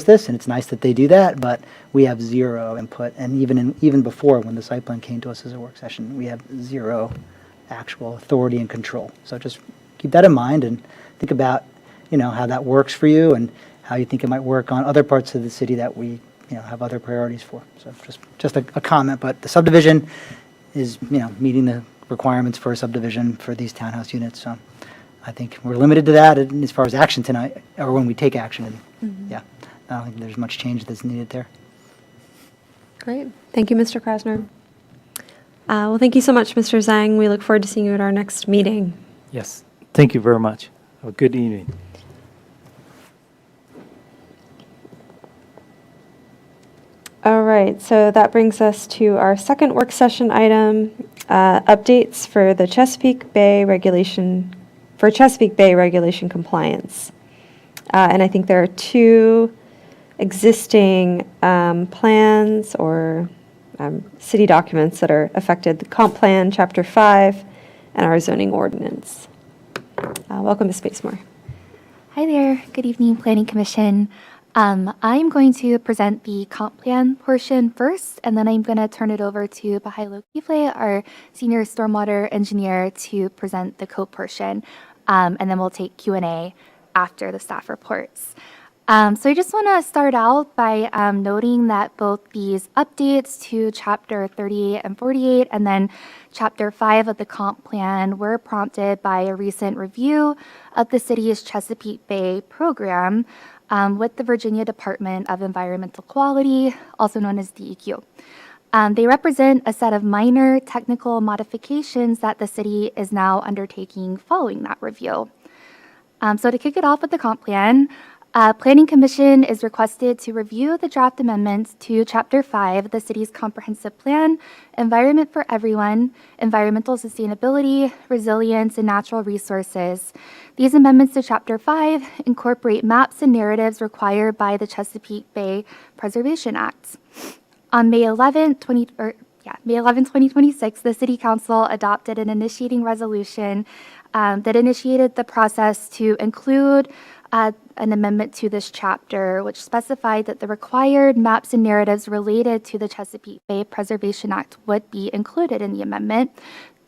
J: this, and it's nice that they do that, but we have zero input. And even before, when the site plan came to us as a work session, we have zero actual authority and control. So just keep that in mind and think about, how that works for you and how you think it might work on other parts of the city that we, have other priorities for. So just a comment, but the subdivision is, meeting the requirements for a subdivision for these townhouse units. So I think we're limited to that as far as action tonight, or when we take action. And yeah, I don't think there's much change that's needed there.
B: Great. Thank you, Mr. Krasner. Well, thank you so much, Mr. Zhang. We look forward to seeing you at our next meeting.
K: Yes, thank you very much. Have a good evening.
B: All right, so that brings us to our second work session item, updates for the Chesapeake Bay regulation, for Chesapeake Bay regulation compliance. And I think there are two existing plans or city documents that are affected, the comp plan, chapter 5, and our zoning ordinance. Welcome, Ms. Basemore.
M: Hi there. Good evening, Planning Commission. I'm going to present the comp plan portion first, and then I'm going to turn it over to Bahailo Kifle, our senior stormwater engineer, to present the code portion, and then we'll take Q&A after the staff reports. So I just want to start out by noting that both these updates to Chapter 38 and 48 and then Chapter 5 of the comp plan were prompted by a recent review of the city's Chesapeake Bay program with the Virginia Department of Environmental Quality, also known as DEQ. They represent a set of minor technical modifications that the city is now undertaking following that review. So to kick it off with the comp plan, Planning Commission is requested to review the draft amendments to Chapter 5 of the city's comprehensive plan, Environment for Everyone, Environmental Sustainability, Resilience, and Natural Resources. These amendments to Chapter 5 incorporate maps and narratives required by the Chesapeake Bay Preservation Act. On May 11, 2026, the City Council adopted an initiating resolution that initiated the process to include an amendment to this chapter, which specified that the required maps and narratives related to the Chesapeake Bay Preservation Act would be included in the amendment.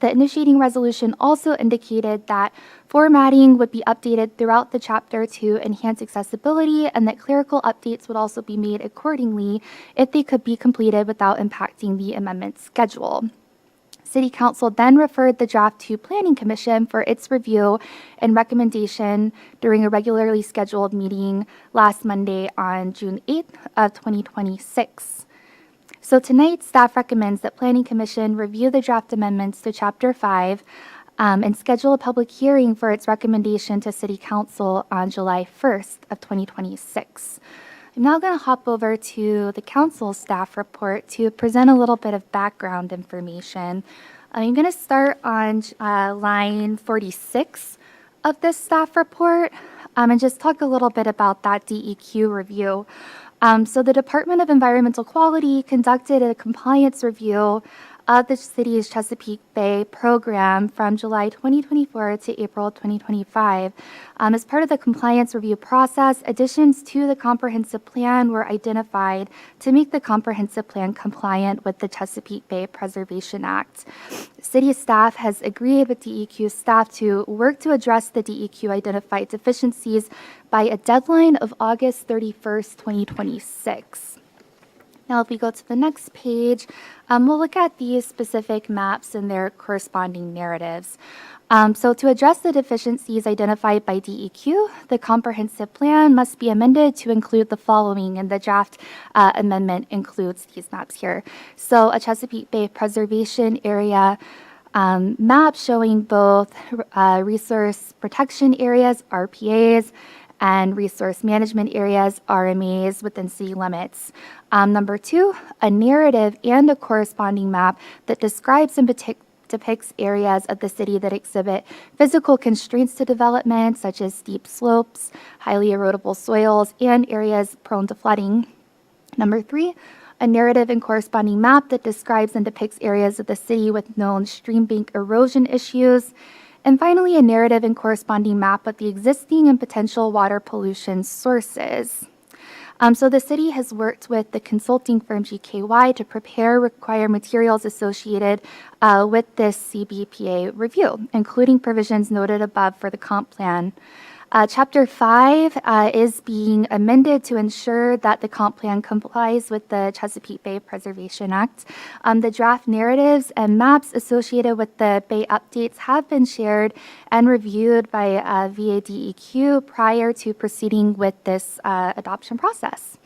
M: The initiating resolution also indicated that formatting would be updated throughout the chapter to enhance accessibility and that clerical updates would also be made accordingly if they could be completed without impacting the amendment schedule. City Council then referred the draft to Planning Commission for its review and recommendation during a regularly scheduled meeting last Monday on June 8th of 2026. So tonight, staff recommends that Planning Commission review the draft amendments to Chapter 5 and schedule a public hearing for its recommendation to City Council on July 1st of 2026. I'm now going to hop over to the council staff report to present a little bit of background information. I'm going to start on line 46 of this staff report and just talk a little bit about that DEQ review. So the Department of Environmental Quality conducted a compliance review of the city's Chesapeake Bay program from July 2024 to April 2025. As part of the compliance review process, additions to the comprehensive plan were identified to make the comprehensive plan compliant with the Chesapeake Bay Preservation Act. City staff has agreed with DEQ staff to work to address the DEQ identified deficiencies by a deadline of August 31st, 2026. Now, if we go to the next page, we'll look at these specific maps and their corresponding narratives. So to address the deficiencies identified by DEQ, the comprehensive plan must be amended to include the following, and the draft amendment includes these maps here. So a Chesapeake Bay Preservation Area map showing both resource protection areas, RPAs, and resource management areas, RMAs, within city limits. Number 2, a narrative and a corresponding map that describes and depicts areas of the city that exhibit physical constraints to development, such as steep slopes, highly erodible soils, and areas prone to flooding. Number 3, a narrative and corresponding map that describes and depicts areas of the city with known stream bank erosion issues. And finally, a narrative and corresponding map of the existing and potential water pollution sources. So the city has worked with the consulting firm GKY to prepare required materials associated with this CBPA review, including provisions noted above for the comp plan. Chapter 5 is being amended to ensure that the comp plan complies with the Chesapeake Bay Preservation Act. The draft narratives and maps associated with the Bay updates have been shared and reviewed by VADEQ prior to proceeding with this adoption process.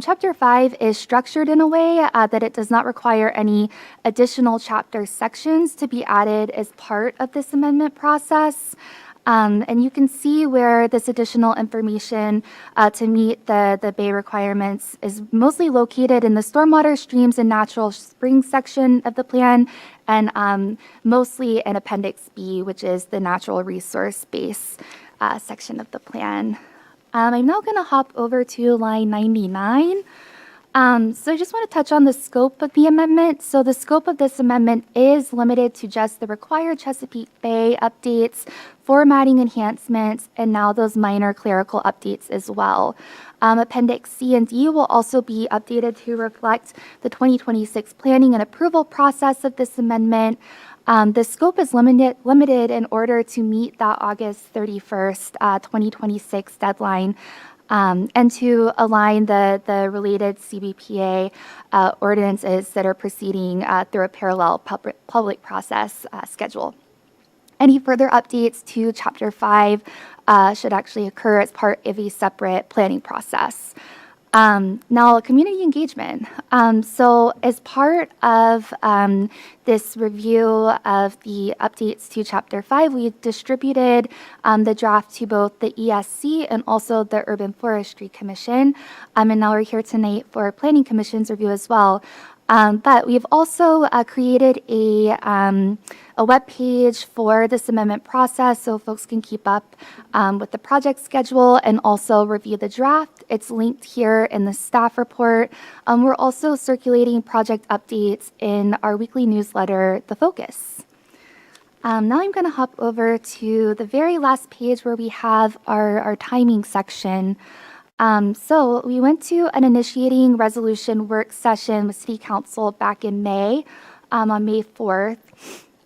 M: Chapter 5 is structured in a way that it does not require any additional chapter sections to be added as part of this amendment process. And you can see where this additional information to meet the bay requirements is mostly located in the stormwater, streams, and natural springs section of the plan, and mostly in Appendix B, which is the natural resource base section of the plan. I'm now going to hop over to line 99. So I just want to touch on the scope of the amendment. So the scope of this amendment is limited to just the required Chesapeake Bay updates, formatting enhancements, and now those minor clerical updates as well. Appendix C and D will also be updated to reflect the 2026 planning and approval process of this amendment. The scope is limited in order to meet that August 31st, 2026 deadline. And to align the related CBPA ordinances that are proceeding through a parallel public process schedule. Any further updates to Chapter 5 should actually occur as part of a separate planning process. Now, community engagement. So as part of this review of the updates to Chapter 5, we distributed the draft to both the ESC and also the Urban Forestry Commission. And now we're here tonight for Planning Commission's review as well. But we've also created a web page for this amendment process so folks can keep up with the project schedule and also review the draft. It's linked here in the staff report. We're also circulating project updates in our weekly newsletter, The Focus. Now I'm going to hop over to the very last page where we have our timing section. So we went to an initiating resolution work session with City Council back in May, on May 4th.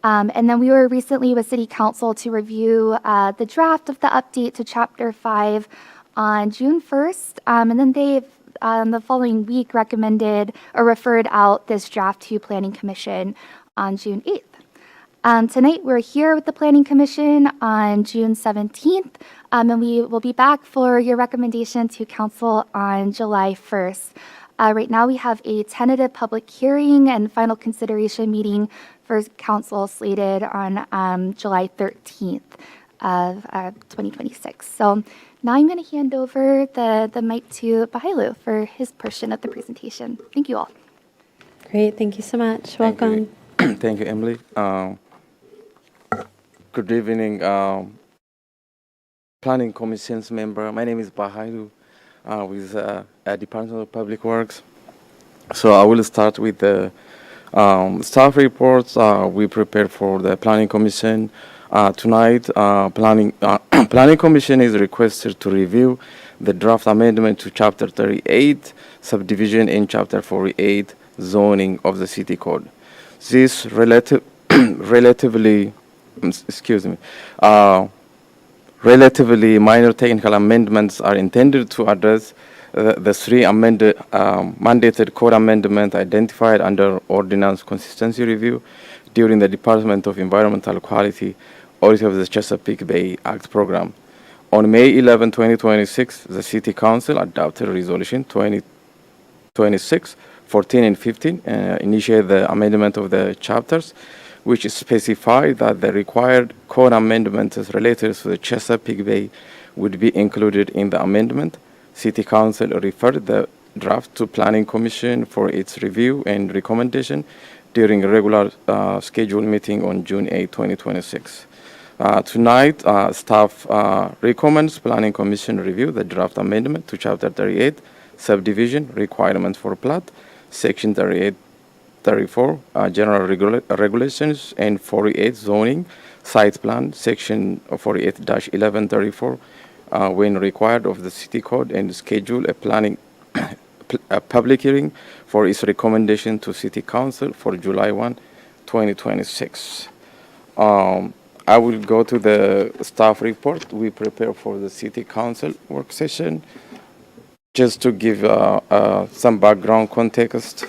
M: And then we were recently with City Council to review the draft of the update to Chapter 5 on June 1st. And then they, the following week, recommended or referred out this draft to Planning Commission on June 8th. Tonight, we're here with the Planning Commission on June 17th, and we will be back for your recommendation to Council on July 1st. Right now, we have a tentative public hearing and final consideration meeting for Council slated on July 13th of 2026. So now I'm going to hand over the mic to Bahailu for his portion of the presentation. Thank you all.
B: Great, thank you so much. Welcome.
N: Thank you, Emily. Good evening, Planning Commission's member. My name is Bahailu with Department of Public Works. So I will start with the staff reports we prepared for the Planning Commission. Tonight, Planning Commission is requested to review the draft amendment to Chapter 38, subdivision in Chapter 48, zoning of the City Code. This relatively minor technical amendments are intended to address the three mandated code amendments identified under Ordinance Consistency Review during the Department of Environmental Quality Audit of the Chesapeake Bay Act program. On May 11, 2026, the City Council adopted Resolution 2026, 14, and 15, initiated the amendment of the chapters, which specified that the required code amendments related to the Chesapeake Bay would be included in the amendment. City Council referred the draft to Planning Commission for its review and recommendation during a regular scheduled meeting on June 8, 2026. Tonight, staff recommends Planning Commission review the draft amendment to Chapter 38, subdivision requirements for plat, Section 38, 34, general regulations, and 48 zoning site plan, Section 48-1134, when required of the City Code, and schedule a public hearing for its recommendation to City Council for July 1, 2026. I will go to the staff report we prepare for the City Council work session. Just to give some background context.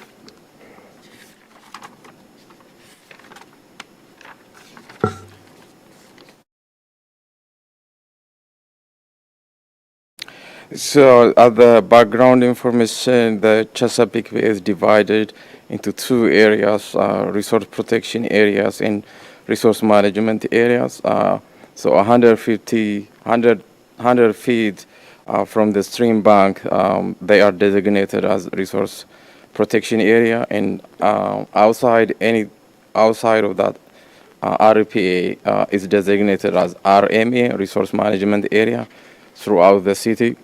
N: So, the background information, the Chesapeake Bay is divided into two areas, resource protection areas and resource management areas. So 100 feet from the stream bank, they are designated as resource protection area, and outside of that, RPA is designated as RMA, resource management area, throughout the city.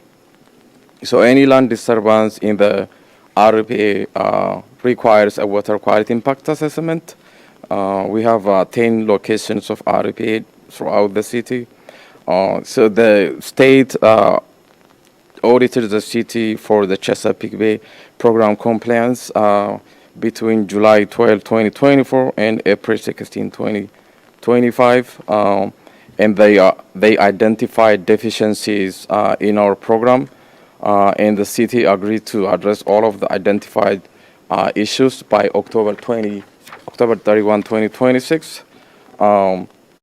N: So any land disturbance in the RPA requires a water quality impact assessment. We have 10 locations of RPA throughout the city. So the state audited the city for the Chesapeake Bay program compliance between July 12, 2024 and April 16, 2025. And they identified deficiencies in our program, and the city agreed to address all of the identified issues by October 31, 2026.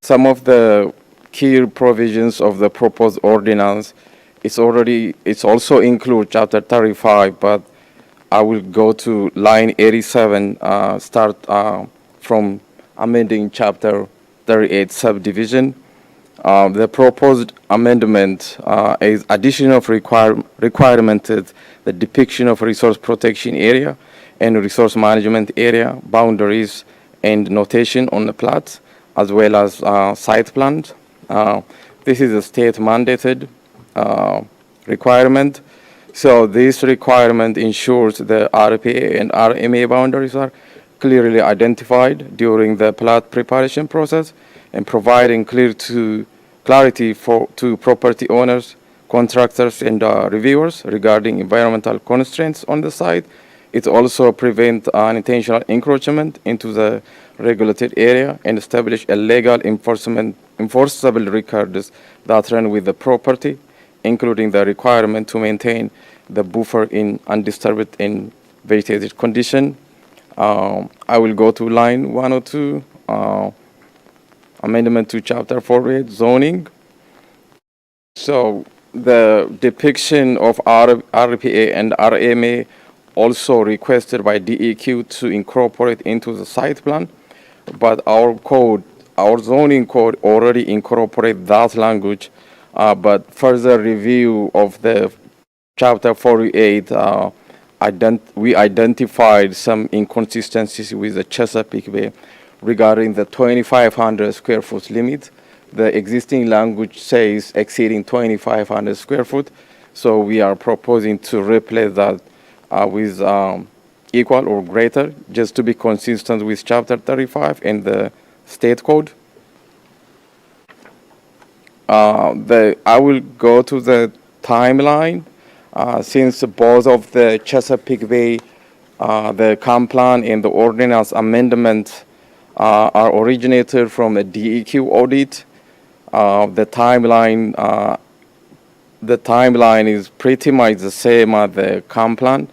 N: Some of the key provisions of the proposed ordinance, it's also include Chapter 35, but I will go to line 87, start from amending Chapter 38 subdivision. The proposed amendment is addition of requirement the depiction of resource protection area and resource management area boundaries and notation on the plat, as well as site plans. This is a state mandated requirement. So this requirement ensures the RPA and RMA boundaries are clearly identified during the plat preparation process and providing clarity to property owners, contractors, and reviewers regarding environmental constraints on the site. It also prevents unintentional encroachment into the regulated area and establish a legal enforceable records that run with the property, including the requirement to maintain the buffer in undisturbed and vegetated condition. I will go to line 102, amendment to Chapter 48, zoning. So the depiction of RPA and RMA also requested by DEQ to incorporate into the site plan, but our zoning code already incorporate that language, but further review of the Chapter 48, we identified some inconsistencies with the Chesapeake Bay regarding the 2,500 square foot limit. The existing language says exceeding 2,500 square foot, so we are proposing to replace that with equal or greater, just to be consistent with Chapter 35 and the state code. I will go to the timeline. Since both of the Chesapeake Bay, the comp plan and the ordinance amendment are originated from a DEQ audit, the timeline is pretty much the same as the comp plan.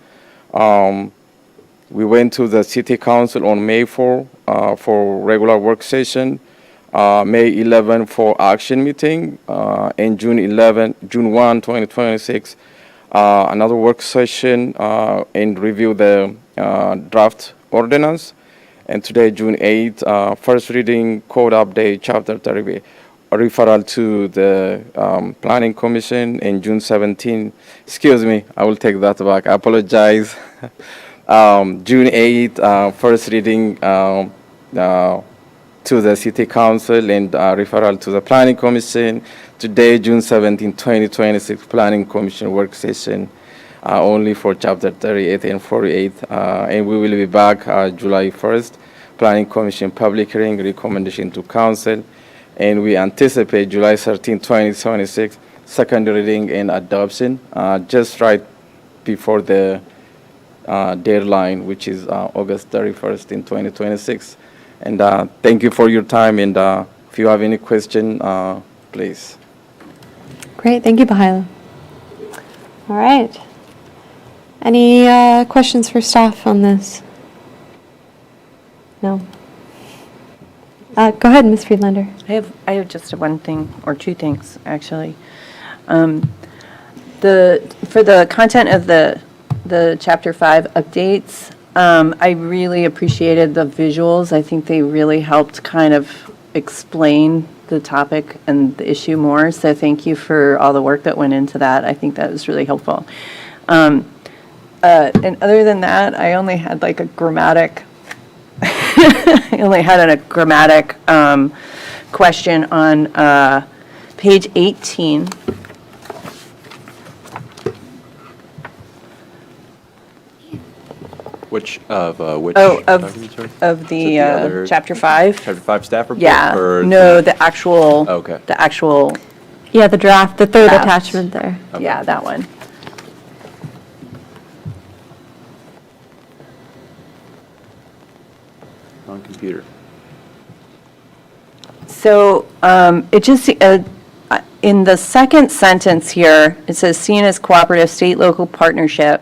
N: We went to the City Council on May 4 for regular work session, May 11 for action meeting, and June 1, 2026, another work session and review the draft ordinance. And today, June 8, first reading, code update, Chapter 30, referral to the Planning Commission. And June 17, excuse me, I will take that back, I apologize. June 8, first reading to the City Council and referral to the Planning Commission. Today, June 17, 2026, Planning Commission work session only for Chapter 38 and 48. And we will be back July 1st, Planning Commission public hearing, recommendation to Council. And we anticipate July 13, 2026, second reading and adoption, just right before the deadline, which is August 31st in 2026. And thank you for your time, and if you have any question, please.
B: Great, thank you, Bahailo. All right. Any questions for staff on this? No? Go ahead, Ms. Friedlander.
G: I have just one thing, or two things, actually. For the content of the Chapter 5 updates, I really appreciated the visuals. I think they really helped kind of explain the topic and the issue more. So thank you for all the work that went into that. I think that was really helpful. And other than that, I only had like a grammatic, I only had a grammatic question on page 18.
C: Which
G: Oh,
C: document, sorry?
G: of
C: Is it the other-
G: the chapter 5.
C: Chapter 5 staff report?
G: Yeah,
C: or
G: no, the actual,
C: Okay.
G: the actual,
B: Yeah, the draft, the third
G: Draft.
B: attachment there.
G: yeah, that one.
C: On computer.
G: So it just, in the second sentence here, it says, seen as cooperative state-local partnership,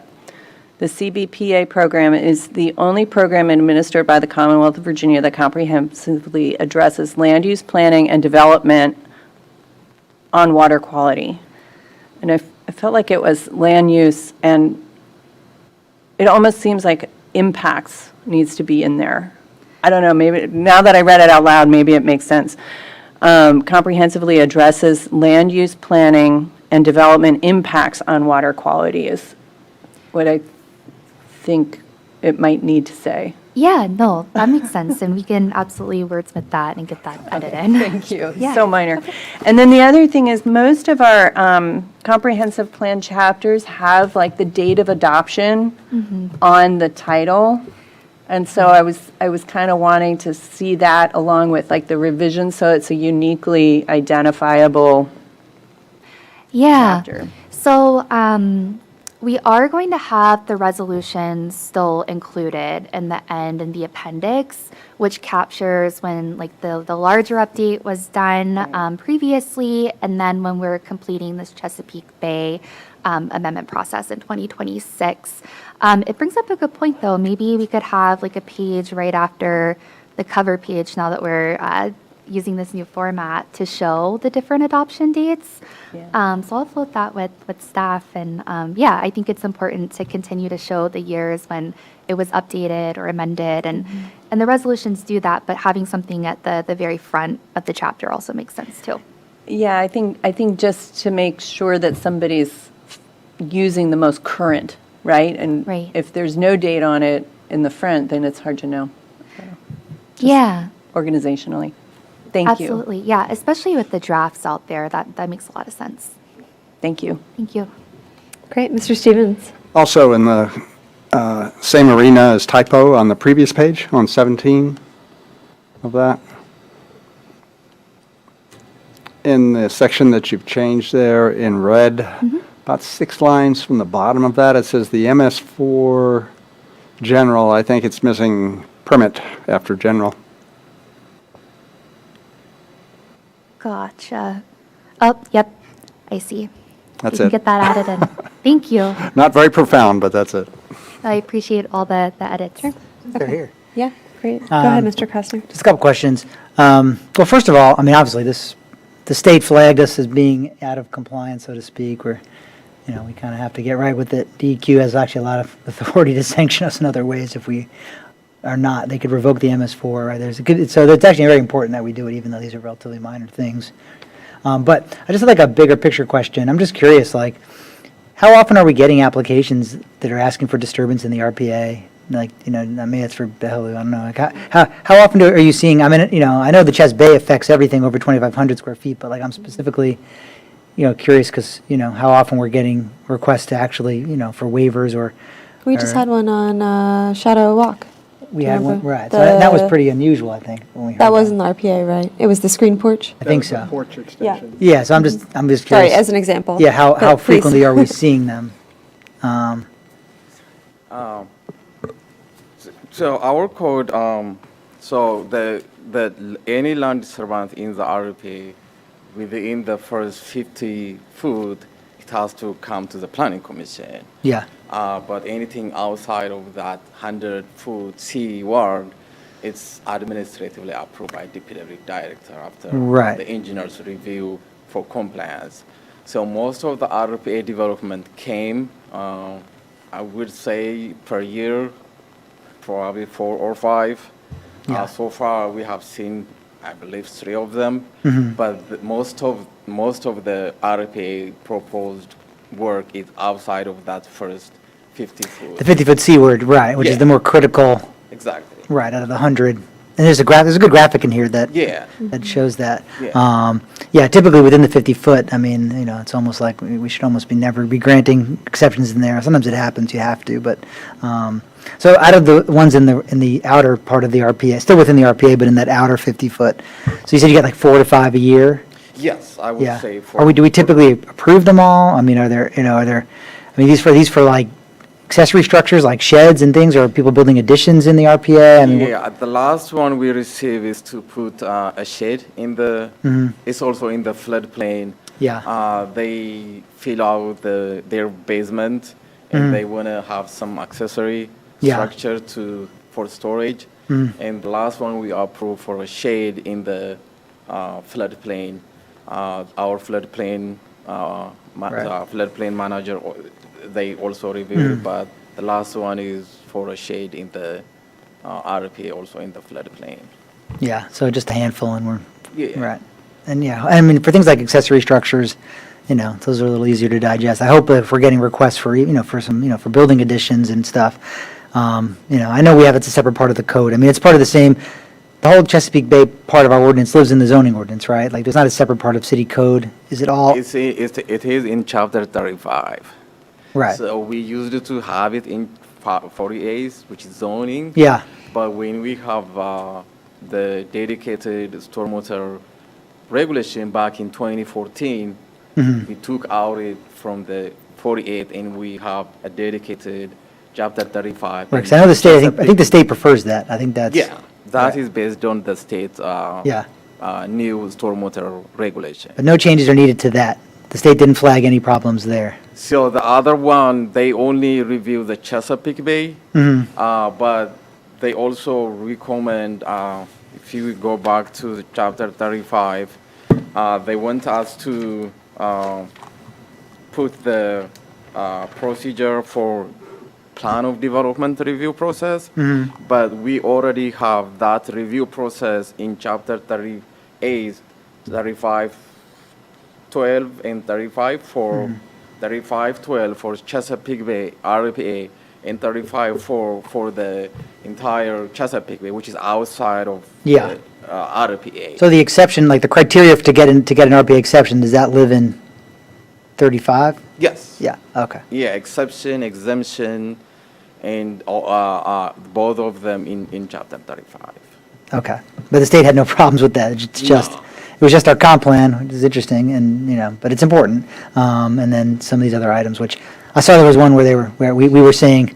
G: the CBPA program is the only program administered by the Commonwealth of Virginia that comprehensively addresses land use planning and development on water quality. And I felt like it was land use, and it almost seems like impacts needs to be in there. I don't know, maybe, now that I read it out loud, maybe it makes sense. Comprehensively addresses land use planning and development impacts on water quality is what I think it might need to say.
M: Yeah, no, that makes sense, and we can absolutely wordsmith that and get that edited.
G: Thank you.
M: Yeah.
G: So minor. And then the other thing is, most of our comprehensive plan chapters have like the date of adoption on the title. And so I was kind of wanting to see that along with like the revision, so it's a uniquely identifiable
M: Yeah.
G: chapter.
M: So we are going to have the resolutions still included in the end in the appendix, which captures when like the larger update was done previously, and then when we're completing this Chesapeake Bay amendment process in 2026. It brings up a good point, though. Maybe we could have like a page right after the cover page now that we're using this new format to show the different adoption dates. So I'll float that with staff. And yeah, I think it's important to continue to show the years when it was updated or amended. And the resolutions do that, but having something at the very front of the chapter also makes sense, too.
G: Yeah, I think just to make sure that somebody's using the most current, right? And
M: Right.
G: if there's no date on it in the front, then it's hard to know
M: Yeah.
G: organizationally. Thank you.
M: Absolutely. Yeah, especially with the drafts out there, that makes a lot of sense.
G: Thank you.
M: Thank you.
B: Great, Mr. Stevens.
F: Also, in the same arena as typo on the previous page, on 17 of that. In the section that you've changed there in red, about 6 lines from the bottom of that, it says the MS4 general, I think it's missing permit after general.
M: Gotcha. Oh, yep. I see.
F: That's
M: We can
F: it.
M: get that added in. Thank you.
F: Not very profound, but that's it.
M: I appreciate all the edits.
J: They're here.
B: Yeah, great. Go ahead, Mr. Krasner.
J: Just a couple questions. Well, first of all, I mean, obviously, the state flagged us as being out of compliance, so to speak. We're, we kind of have to get right with it. DEQ has actually a lot of authority to sanction us in other ways if we are not. They could revoke the MS4, right? So it's actually very important that we do it, even though these are relatively minor things. But I just had like a bigger picture question. I'm just curious, like, how often are we getting applications that are asking for disturbance in the RPA? Like, maybe it's for Behelou, I don't know. Like, how often are you seeing, I mean, I know the Ches Bay affects everything over 2,500 square feet, but like, I'm specifically, curious because, how often we're getting requests to actually, for waivers or.
B: We just had one on Shadow Walk.
J: We had one,
B: Remember?
J: right. So that was pretty unusual, I think, when we heard
B: That wasn't the RPA, right? It was the screen porch?
J: I think so.
F: Porch extension.
J: Yeah, so I'm just curious.
B: Sorry, as an example.
J: Yeah, how
B: But please.
J: frequently are we seeing them?
N: So our code, so the any land disturbance in the RPA within the first 50 foot, it has to come to the planning commission.
J: Yeah.
N: But anything outside of that 100 foot C ward, it's administratively approved by DPW director after
J: Right.
N: the engineer's review for compliance. So most of the RPA development came, I would say per year, probably 4 or 5.
J: Yeah.
N: So far, we have seen I believe 3 of them, but most of the RPA proposed work is outside of that first 50 foot.
J: The 50-foot seaward, right, which is
N: Yeah.
J: the more critical,
N: Exactly.
J: right, out of the 100. And there's a good graphic in here that
N: Yeah.
J: that shows that.
N: Yeah.
J: Yeah, typically within the 50-foot, I mean, it's almost like we should almost never be granting exceptions in there. Sometimes it happens, you have to, but, so out of the ones in the outer part of the RPA, still within the RPA, but in that outer 50-foot, so you said you get like 4 to 5 a year?
N: Yes, I would
J: Yeah.
N: say for.
J: Do we typically approve them all? I mean, are there, these for like accessory structures like sheds and things, or are people building additions in the RPA? I mean,
N: Yeah, the last one we received is to put a shed in the, it's also in the floodplain.
J: Yeah.
N: They fill out their basement and they want to have some accessory
J: Yeah.
N: structure for storage. And the last one we approved for a shade in the floodplain. Our floodplain, floodplain manager, they also reviewed, but the last one is for a shade in the RPA, also in the floodplain.
J: Yeah, so just a handful, and we're,
N: Yeah.
J: right. And yeah, I mean, for things like accessory structures, those are a little easier to digest. I hope if we're getting requests for, for some, for building additions and stuff, I know we have, it's a separate part of the code. I mean, it's part of the same, the whole Chesapeake Bay part of our ordinance lives in the zoning ordinance, right? Like, there's not a separate part of city code. Is it all?
N: It is in chapter 35.
J: Right.
N: So we used to have it in 48, which is zoning.
J: Yeah,
N: But when we have the dedicated stormwater regulation back in 2014, we took out it from the 48 and we have a dedicated chapter 35.
J: right, 'cause I know the state, I think the state prefers that. I think that's.
N: Yeah, that
J: right.
N: is based on the state's
J: Yeah,
N: new stormwater regulation.
J: but no changes are needed to that. The state didn't flag any problems there.
N: So the other one, they only review the Chesapeake Bay, but they also recommend, if you go back to the chapter 35, they want us to put the procedure for plan of development review process, but we already have that review process in chapter 38, 3512 and 3512 for Chesapeake Bay RPA, and 35 for the entire Chesapeake Bay, which is outside of
J: Yeah.
N: the RPA.
J: So the exception, like the criteria to get an RPA exception, does that live in 35?
N: Yes.
J: Yeah, okay.
N: Yeah, exception, exemption, and both of them in chapter 35.
J: Okay, but the state had no problems with that, it's just, it was just our comp plan, which is interesting, and, but it's important. And then some of these other items, which, I saw there was one where we were saying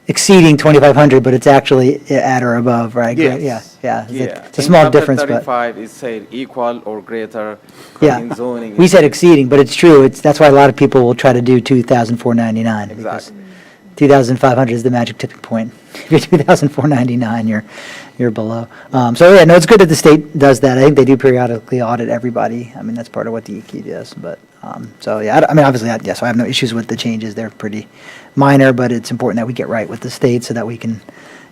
J: exceeding 2,500, but it's actually at or above, right?
N: Yes.
J: Yeah.
N: Yeah.
J: It's a small
N: In chapter
J: difference, but,
N: 35, it said equal or greater.
J: yeah.
N: In zoning,
J: We
N: it
J: said
N: said-
J: exceeding, but it's true, that's why a lot of people will try to do 2,499. because
N: Exactly.
J: 2,500 is the magic tipping point. If you're 2,499, you're below. So yeah, no, it's good that the state does that. I think they do periodically audit everybody. I mean, that's part of what the EQ does. But so yeah, I mean, obviously, so I have no issues with the changes. They're pretty minor, but it's important that we get right with the state so that we can,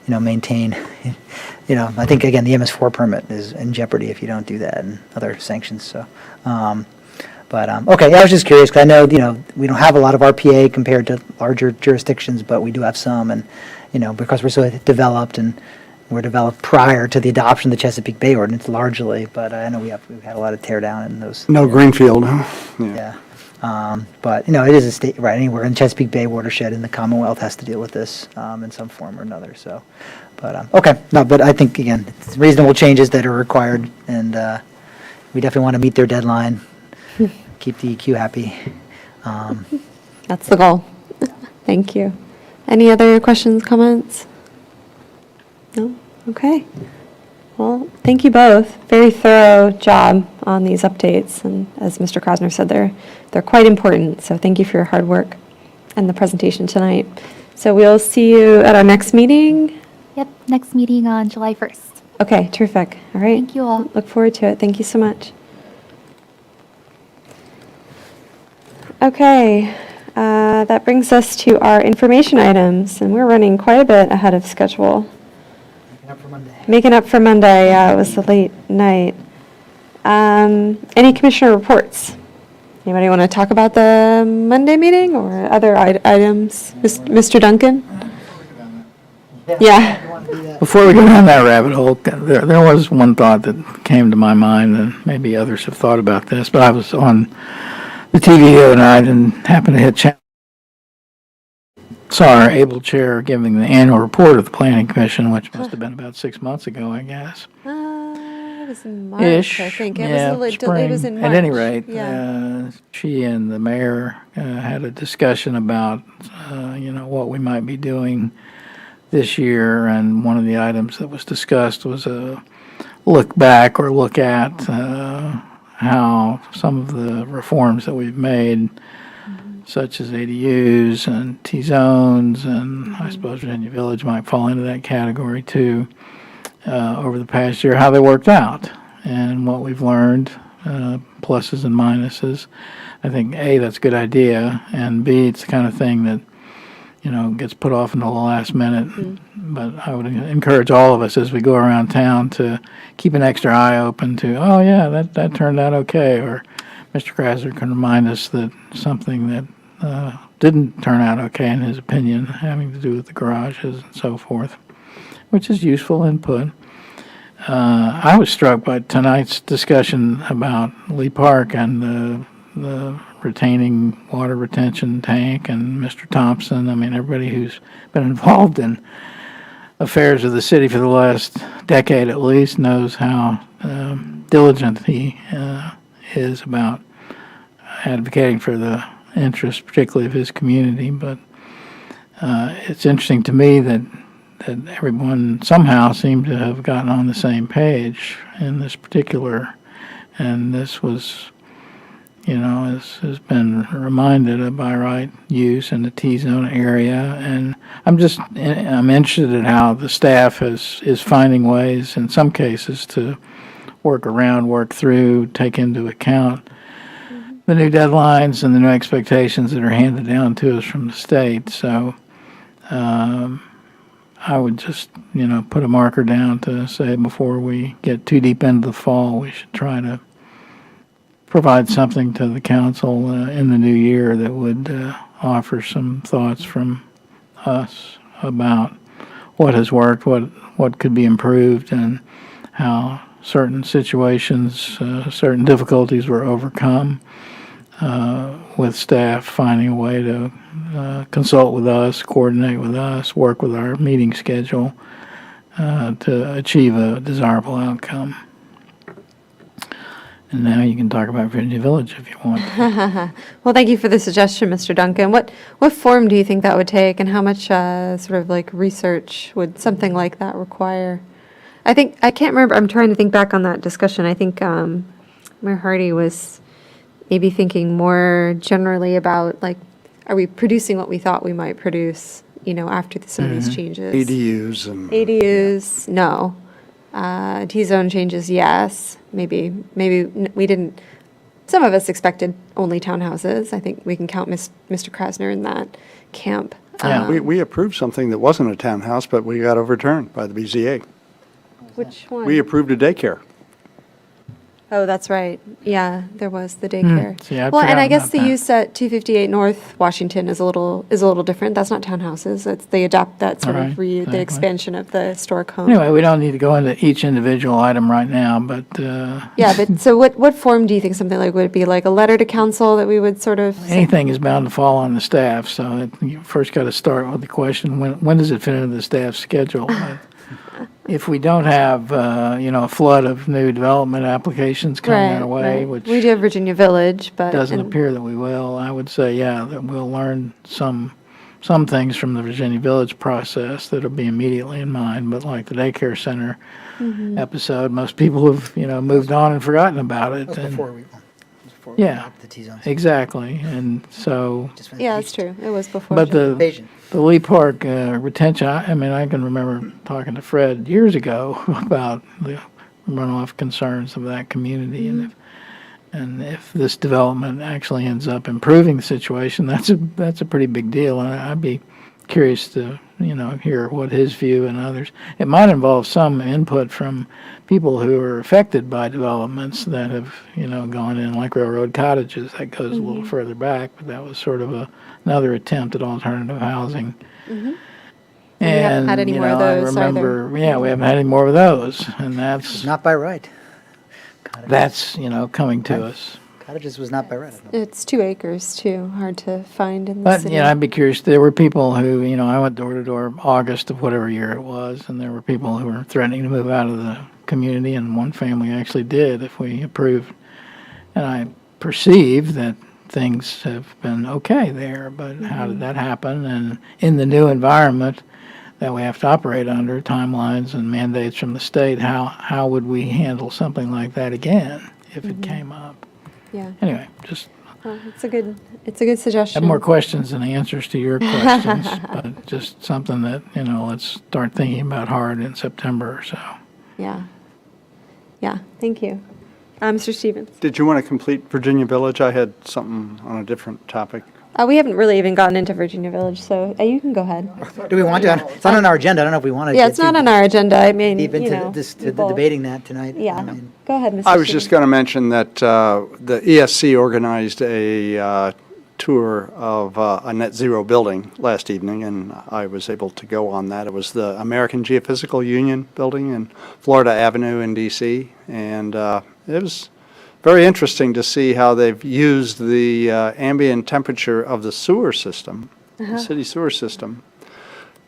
J: maintain. I think again, the MS4 permit is in jeopardy if you don't do that, and other sanctions. So. But, okay, yeah, I was just curious, because I know, we don't have a lot of RPA compared to larger jurisdictions, but we do have some, and, because we're so developed, and we're developed prior to the adoption of the Chesapeake Bay Ordinance largely, but I know we've had a lot of tear down in those.
F: No greenfield, huh?
J: Yeah. But, it is a state, right, anywhere in Chesapeake Bay watershed in the Commonwealth has to deal with this in some form or another, so. But, okay, no, but I think, again, it's reasonable changes that are required, and we definitely want to meet their deadline. Keep the EQ happy.
B: That's the goal. Thank you. Any other questions, comments? No? Okay. Well, thank you both. Very thorough job on these updates, and as Mr. Krasner said, they're quite important, so thank you for your hard work and the presentation tonight. So we'll see you at our next meeting.
M: Yep, next meeting on July 1st.
B: Okay, terrific. All right.
M: Thank you all.
B: Look forward to it. Thank you so much. Okay, that brings us to our information items, and we're running quite a bit ahead of schedule.
J: up for Monday.
B: Making up for Monday, yeah, it was a late night. Any commissioner reports? Anybody want to talk about the Monday meeting or other items? Mr. Duncan? Yeah.
D: Before we go down that rabbit hole, there was one thought that came to my mind, and maybe others have thought about this, but I was on the TV the other night and happened to hit channel. Saw our able chair giving the annual report of the Planning Commission, which must have been about 6 months ago, I guess.
B: It was in March,
D: Ish.
B: I think. It
D: Yeah,
B: was
D: spring.
B: it was in March.
D: At any rate,
B: Yeah.
D: she and the mayor had a discussion about, what we might be doing this year, and one of the items that was discussed was a look back or look at how some of the reforms that we've made, such as ADUs and T-zones, and I suppose Virginia Village might fall into that category too, over the past year, how they worked out and what we've learned, pluses and minuses. I think, A, that's a good idea, and B, it's the kind of thing that, gets put off until the last minute. But I would encourage all of us as we go around town to keep an extra eye open to, oh yeah, that turned out okay, or Mr. Krasner can remind us that something that didn't turn out okay in his opinion, having to do with the garages and so forth, which is useful input. I was struck by tonight's discussion about Lee Park and the retaining water retention tank and Mr. Thompson. I mean, everybody who's been involved in affairs of the city for the last decade at least knows how diligent he is about advocating for the interests, particularly of his community. But it's interesting to me that everyone somehow seemed to have gotten on the same page in this particular, and this was, has been reminded of by right use in the T-zone area. And I'm interested in how the staff is finding ways in some cases to work around, work through, take into account the new deadlines and the new expectations that are handed down to us from the state. So I would just, put a marker down to say before we get too deep into the fall, we should try to provide something to the council in the new year that would offer some thoughts from us about what has worked, what could be improved, and how certain situations, certain difficulties were overcome, with staff finding a way to consult with us, coordinate with us, work with our meeting schedule to achieve a desirable outcome. And now you can talk about Virginia Village if you want.
B: Well, thank you for the suggestion, Mr. Duncan. What form do you think that would take, and how much sort of like research would something like that require? I can't remember. I'm trying to think back on that discussion. I think Mayor Hardy was maybe thinking more generally about, like, are we producing what we thought we might produce, after some of these changes?
F: ADUs and.
B: ADUs, no. T-zone changes, yes. Maybe we didn't. Some of us expected only townhouses. I think we can count Mr. Krasner in that camp.
D: Yeah.
F: We approved something that wasn't a townhouse, but we got overturned by the BZA.
B: Which one?
F: We approved a daycare.
B: Oh, that's right. Yeah, there was the daycare.
D: See, I'd
B: Well, and I
D: forgotten
B: guess
D: about
B: the
D: that.
B: use at 258 North Washington is a little different. That's not townhouses. They adopt that sort
D: Right,
B: of the
D: exactly.
B: expansion of the historic home.
D: Anyway, we don't need to go into each individual item right now, but
B: Yeah, but so what form do you think something like would it be, like a letter to council that we would sort of
D: anything is bound to fall on the staff. So you first got to start with the question, when does it fit into the staff's schedule? If we don't have, a flood of new development applications coming our way, which
B: we do have Virginia Village, but
D: doesn't
B: and-
D: appear that we will, I would say, that we'll learn some things from the Virginia Village process that'll be immediately in mind. But like the daycare center episode, most people have, moved on and forgotten about it.
J: That was
D: and-
J: before we
D: Yeah,
J: adopted the T-zones.
D: exactly. And so,
J: Just for the
B: Yeah, that's
J: east
B: true. It was before.
D: but the
J: invasion.
D: Lee Park retention, I can remember talking to Fred years ago about the runoff concerns of that community. And if this development actually ends up improving the situation, that's a pretty big deal. And I'd be curious to, hear what his view and others. It might involve some input from people who are affected by developments that have, gone in, like railroad cottages. That goes a little further back, but that was sort of another attempt at alternative housing.
B: We haven't had any more of those
D: I
B: either.
D: remember, we haven't had any more of those, and that's,
J: Not by right.
D: coming to us.
J: Cottages was not by right. I don't know.
B: It's 2 acres too, hard to find in the
D: But,
B: city.
D: I'd be curious. There were people who, I went door to door August of whatever year it was, and there were people who were threatening to move out of the community, and one family actually did if we approved. And I perceive that things have been okay there, but how did that happen? And in the new environment that we have to operate under, timelines and mandates from the state, how would we handle something like that again if it came up?
B: Yeah,
D: Anyway, just
B: well, it's a good suggestion.
D: have more questions than answers to your questions, but just something that, let's start thinking about hard in September or so.
B: Yeah. Yeah, thank you. Mr. Stevens?
F: Did you want to complete Virginia Village? I had something on a different topic.
B: We haven't really even gotten into Virginia Village, so you can go ahead.
J: Do we want to? It's not on our agenda. I don't know if we want to.
B: Yeah, it's not on our agenda. I mean,
J: Deep into
B: we both-
J: debating that tonight.
B: Yeah,
J: I mean,
B: go ahead, Mr.
F: I was just
B: Stevens.
F: going to mention that the ESC organized a tour of a net zero building last evening, and I was able to go on that. It was the American Geophysical Union building in Florida Avenue in D.C., and it was very interesting to see how they've used the ambient temperature of the sewer system, the city sewer system,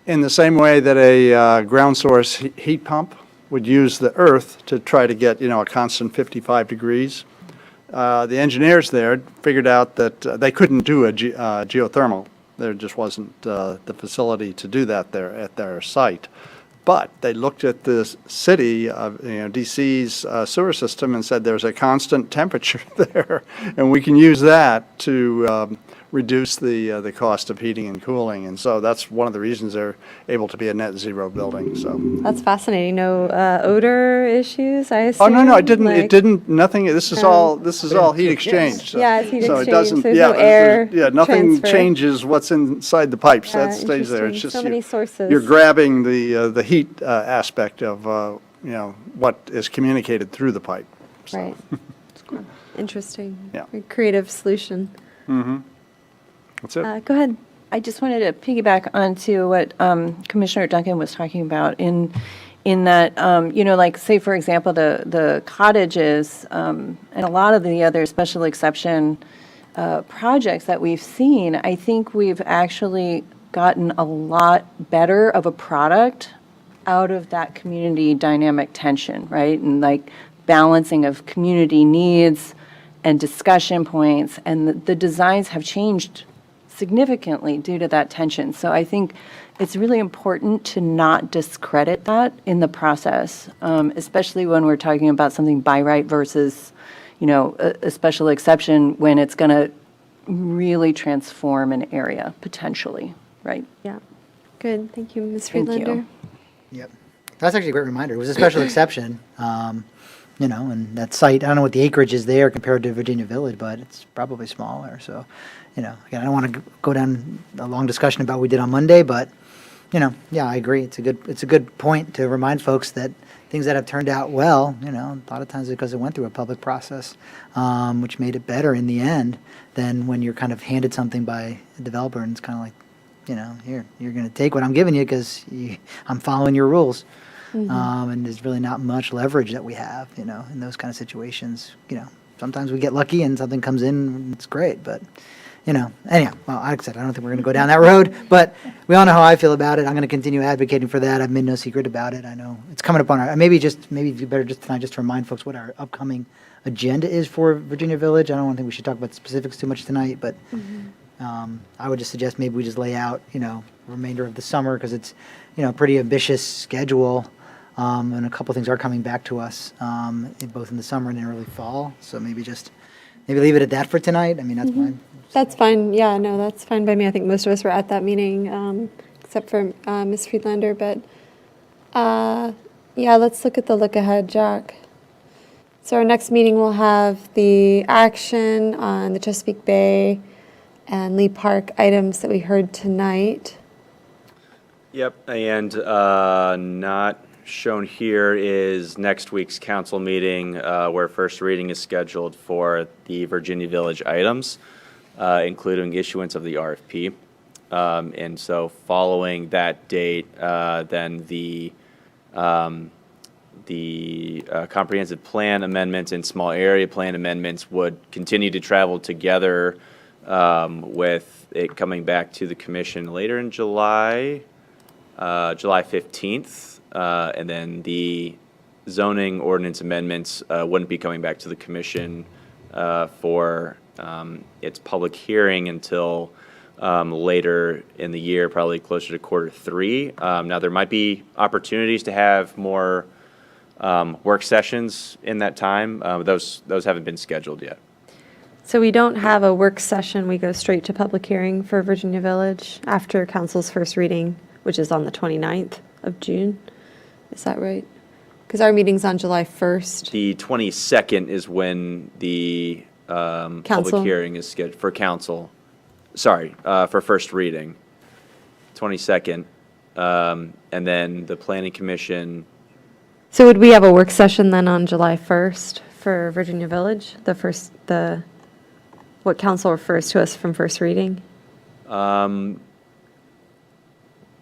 F: in the same way that a ground source heat pump would use the earth to try to get, a constant 55 degrees. The engineers there figured out that they couldn't do a geothermal. There just wasn't the facility to do that there at their site. But they looked at the city of, DC's sewer system and said there's a constant temperature there, and we can use that to reduce the cost of heating and cooling. And so that's one of the reasons they're able to be a net zero building. So.
B: That's fascinating. No odor issues, I assume?
F: Oh, no, it didn't.
B: Like-
F: It didn't. Nothing. This is all heat exchange. So,
B: Yeah, it's heat
F: so
B: exchange,
F: it doesn't.
B: so there's
F: yeah,
B: no air
F: yeah. Nothing
B: transfer.
F: changes what's inside the pipes. That stays there. It's
B: Interesting.
F: just
B: So many sources.
F: you're grabbing the heat aspect of what is communicated through the pipe. So.
B: Right. Interesting.
F: Yeah.
B: Very creative solution.
F: That's it.
G: Go ahead. I just wanted to piggyback onto what Commissioner Duncan was talking about in that, like, say, for example, the cottages and a lot of the other special exception projects that we've seen, I think we've actually gotten a lot better of a product out of that community dynamic tension, right? And like balancing of community needs and discussion points, and the designs have changed significantly due to that tension. So I think it's really important to not discredit that in the process, especially when we're talking about something by right versus, a special exception when it's going to really transform an area potentially, right?
B: Yeah. Good. Thank you, Ms.
G: Thank you.
B: Friedlander.
J: Yep. That's actually a great reminder. It was a special exception, and that site, I don't know what the acreage is there compared to Virginia Village, but it's probably smaller. So, again, I don't want to go down a long discussion about what we did on Monday, but, yeah, I agree. It's a good point to remind folks that things that have turned out well, a lot of times because it went through a public process, which made it better in the end than when you're kind of handed something by a developer and it's kind of like, here, you're going to take what I'm giving you because I'm following your rules. And there's really not much leverage that we have, in those kind of situations. Sometimes we get lucky and something comes in and it's great, but, anyhow, well, like I said, I don't think we're going to go down that road, but we all know how I feel about it. I'm going to continue advocating for that. I've made no secret about it. I know it's coming up on our, maybe you better just tonight just remind folks what our upcoming agenda is for Virginia Village. I don't think we should talk about the specifics too much tonight, but I would just suggest maybe we just lay out, remainder of the summer because it's, a pretty ambitious schedule. And a couple things are coming back to us, both in the summer and in early fall. So maybe leave it at that for tonight. I mean, that's my.
B: That's fine. Yeah, no, that's fine by me. I think most of us were at that meeting, except for Ms. Friedlander. But yeah, let's look at the look ahead, Jack. So our next meeting will have the action on the Chesapeake Bay and Lee Park items that we heard tonight.
C: Yep, and not shown here is next week's council meeting, where first reading is scheduled for the Virginia Village items, including issuance of the RFP. And so following that date, then the comprehensive plan amendments and small area plan amendments would continue to travel together, with it coming back to the commission later in July, July 15th. And then the zoning ordinance amendments wouldn't be coming back to the commission for its public hearing until later in the year, probably closer to Q3. Now, there might be opportunities to have more work sessions in that time. Those haven't been scheduled yet.
B: So we don't have a work session, we go straight to public hearing for Virginia Village after council's first reading, which is on the 29th of June. Is that right? Because our meeting's on July 1st.
C: The 22nd is when the
B: Council?
C: public hearing is scheduled for council. Sorry, for first reading. 22nd. And then the planning commission,
B: So would we have a work session then on July 1st for Virginia Village? What council refers to us from first reading?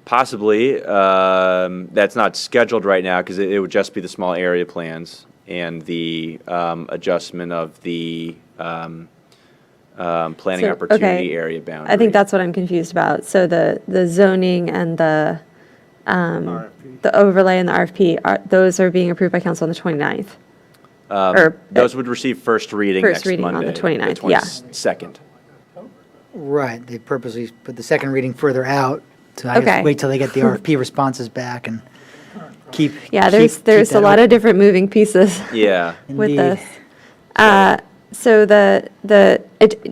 C: possibly. That's not scheduled right now because it would just be the small area plans and the adjustment of the planning
B: So,
C: opportunity
B: okay.
C: area boundary.
B: I think that's what I'm confused about. So the zoning and the overlay and the RFP, those are being approved by council on the 29th? Or
C: Those would receive first reading
B: First
C: next
B: reading on
C: Monday.
B: the 29th, yeah.
C: 22nd.
J: Right, they purposely put the second reading further out, so I
B: Okay.
J: just wait till they get the RFP responses back and keep.
B: Yeah,
J: keep
B: there's a
J: that
B: lot
J: open.
B: of different moving pieces
C: Yeah.
B: with
J: Indeed.
B: this. So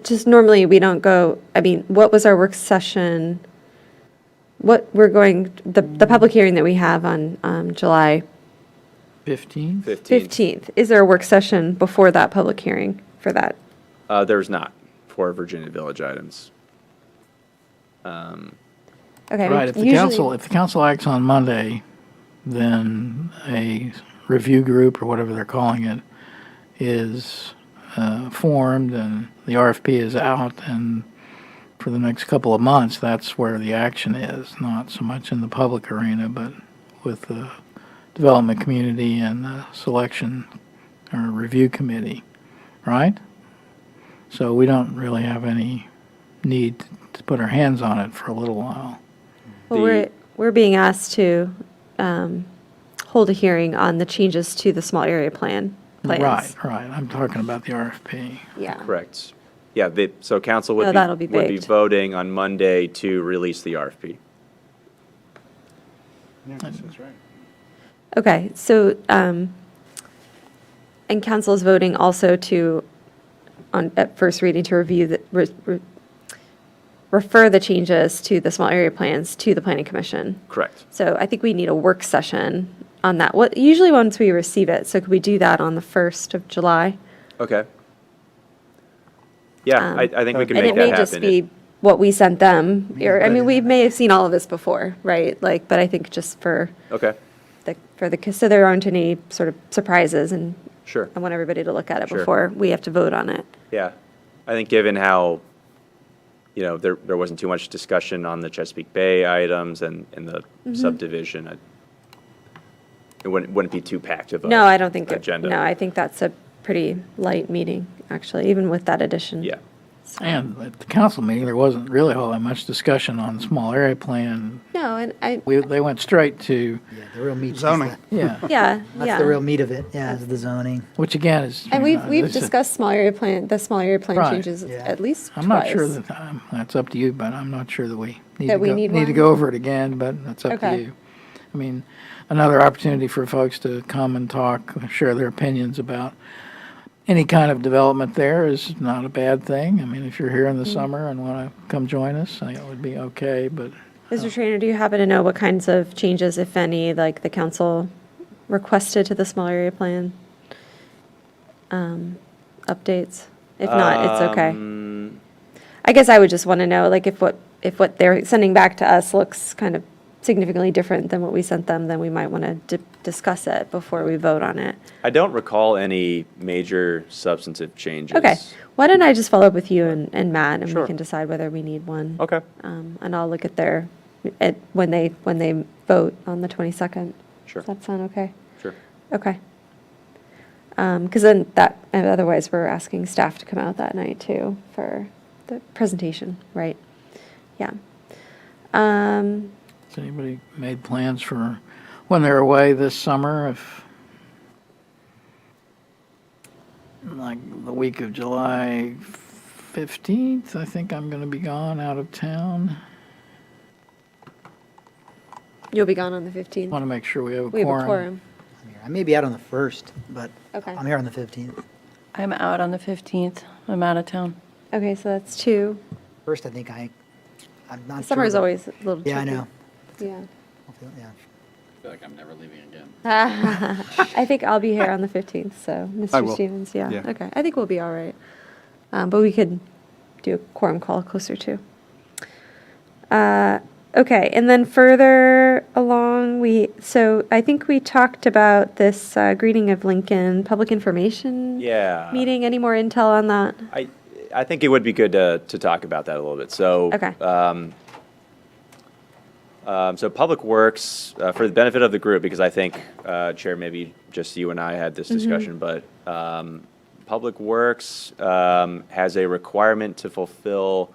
B: just normally we don't go, I mean, what was our work session? The public hearing that we have on July
D: 15?
B: 15th, is there a work session before that public hearing for that?
C: There's not for Virginia Village items.
B: Okay.
D: Right, if the council acts on Monday, then a review group, or whatever they're calling it, is formed, and the RFP is out, and for the next couple of months, that's where the action is, not so much in the public arena, but with the development community and the selection or review committee, right? So we don't really have any need to put our hands on it for a little while.
B: Well, we're being asked to hold a hearing on the changes to the small area plans.
D: Right, I'm talking about the RFP.
B: Yeah.
C: Correct. Yeah, so council
B: Oh, that'll be
C: would be
B: baked.
C: voting on Monday to release the RFP.
B: Okay, so, and council is voting also at first reading to review refer the changes to the small area plans to the planning commission.
C: Correct.
B: So I think we need a work session on that. Usually once we receive it, so could we do that on the 1st of July?
C: Okay. Yeah, I think we can
B: And
C: make
B: it
C: that
B: may just
C: happen.
B: be what we sent them, or, I mean, we may have seen all of this before, right? Like, but I think just so there aren't any sort of surprises, and
C: Sure.
B: I want everybody to look at it
C: Sure.
B: before we have to vote on it.
C: Yeah. I think given how, there wasn't too much discussion on the Chesapeake Bay items and the subdivision, it wouldn't be too packed of a
B: No, I don't think,
C: agenda.
B: no, I think that's a pretty light meeting, actually, even with that addition.
C: Yeah.
D: And at the council meeting, there wasn't really all that much discussion on the small area plan.
B: No, and
D: They went straight to,
J: Yeah, the real meat. is
F: Zoning.
D: yeah,
B: yeah,
J: That's the real
B: yeah.
J: meat of it, yeah, is the zoning.
D: which again is.
B: And we've
D: it's a-
B: discussed the small area plan
D: Right.
B: changes
J: Yeah.
B: at least
D: I'm not sure
B: twice.
D: that, that's up to you, but I'm not sure that we need
B: That
D: to
B: we
D: go,
B: need
D: need to
B: one?
D: go over it again, but that's up to
B: Okay.
D: you. I mean, another opportunity for folks to come and talk, share their opinions about any kind of development there is not a bad thing. I mean, if you're here in the summer and want to come join us, I think it would be okay, but
B: Mr. Trainer, do you happen to know what kinds of changes, if any, like the council requested to the small area plan? Updates? If not, it's okay. I guess I would just want to know, like, if what they're sending back to us looks kind of significantly different than what we sent them, then we might want to discuss it before we vote on it.
C: I don't recall any major substantive changes.
B: Okay, why don't I just follow up with you and Matt, and we
C: Sure.
B: can decide whether we need one.
C: Okay.
B: And I'll look at when they vote on the 22nd.
C: Sure.
B: Does that sound okay?
C: Sure.
B: Okay. Because then otherwise we're asking staff to come out that night too for the presentation, right? Yeah.
D: Has anybody made plans for when they're away this summer? If, like, the week of July 15th, I think I'm going to be gone out of town.
B: You'll be gone on the 15th.
D: Want to make sure we have a
B: We have
D: quorum.
B: a quorum.
J: I'm here. I may be out on the 1st, but
B: Okay.
J: I'm here on the 15th.
G: I'm out on the 15th. I'm out of town.
B: Okay, so that's 2.
J: First, I think I'm not
B: Summer
J: sure,
B: is
J: but-
B: always a little tricky.
J: Yeah, I know.
B: Yeah.
J: Yeah.
I: I feel like I'm never leaving again.
B: I think I'll be here on the 15th, so
F: I
B: Mr.
F: will.
B: Stevens, yeah,
F: Yeah.
B: okay. I think we'll be all right. But we could do a quorum call closer to. Okay, and then further along, so I think we talked about this greeting of Lincoln public information
C: Yeah.
B: meeting. Any more intel on that?
C: I think it would be good to talk about that a little bit. So,
B: Okay.
C: So Public Works, for the benefit of the group, because I think, Chair, maybe just you and I had this discussion, but Public Works has a requirement to fulfill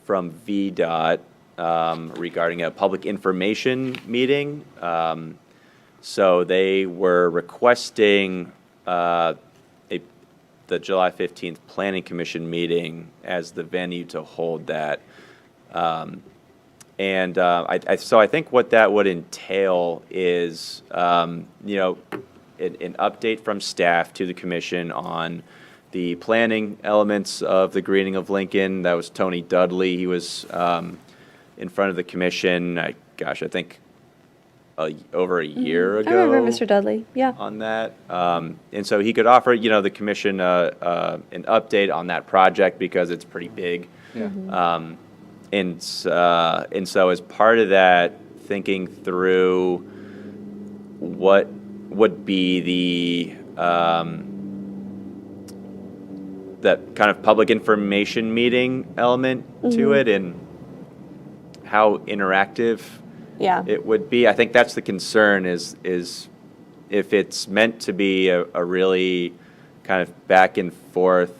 C: from VDOT regarding a public information meeting. So they were requesting the July 15th Planning Commission meeting as the venue to hold that. So I think what that would entail is, an update from staff to the commission on the planning elements of the greening of Lincoln. That was Tony Dudley. He was in front of the commission, I think over a year ago.
B: I remember Mr. Dudley, yeah.
C: On that. And so he could offer, the commission an update on that project because it's pretty big. And so as part of that, thinking through what would be that kind of public information meeting element to it and how interactive
B: Yeah.
C: it would be. I think that's the concern is if it's meant to be a really kind of back and forth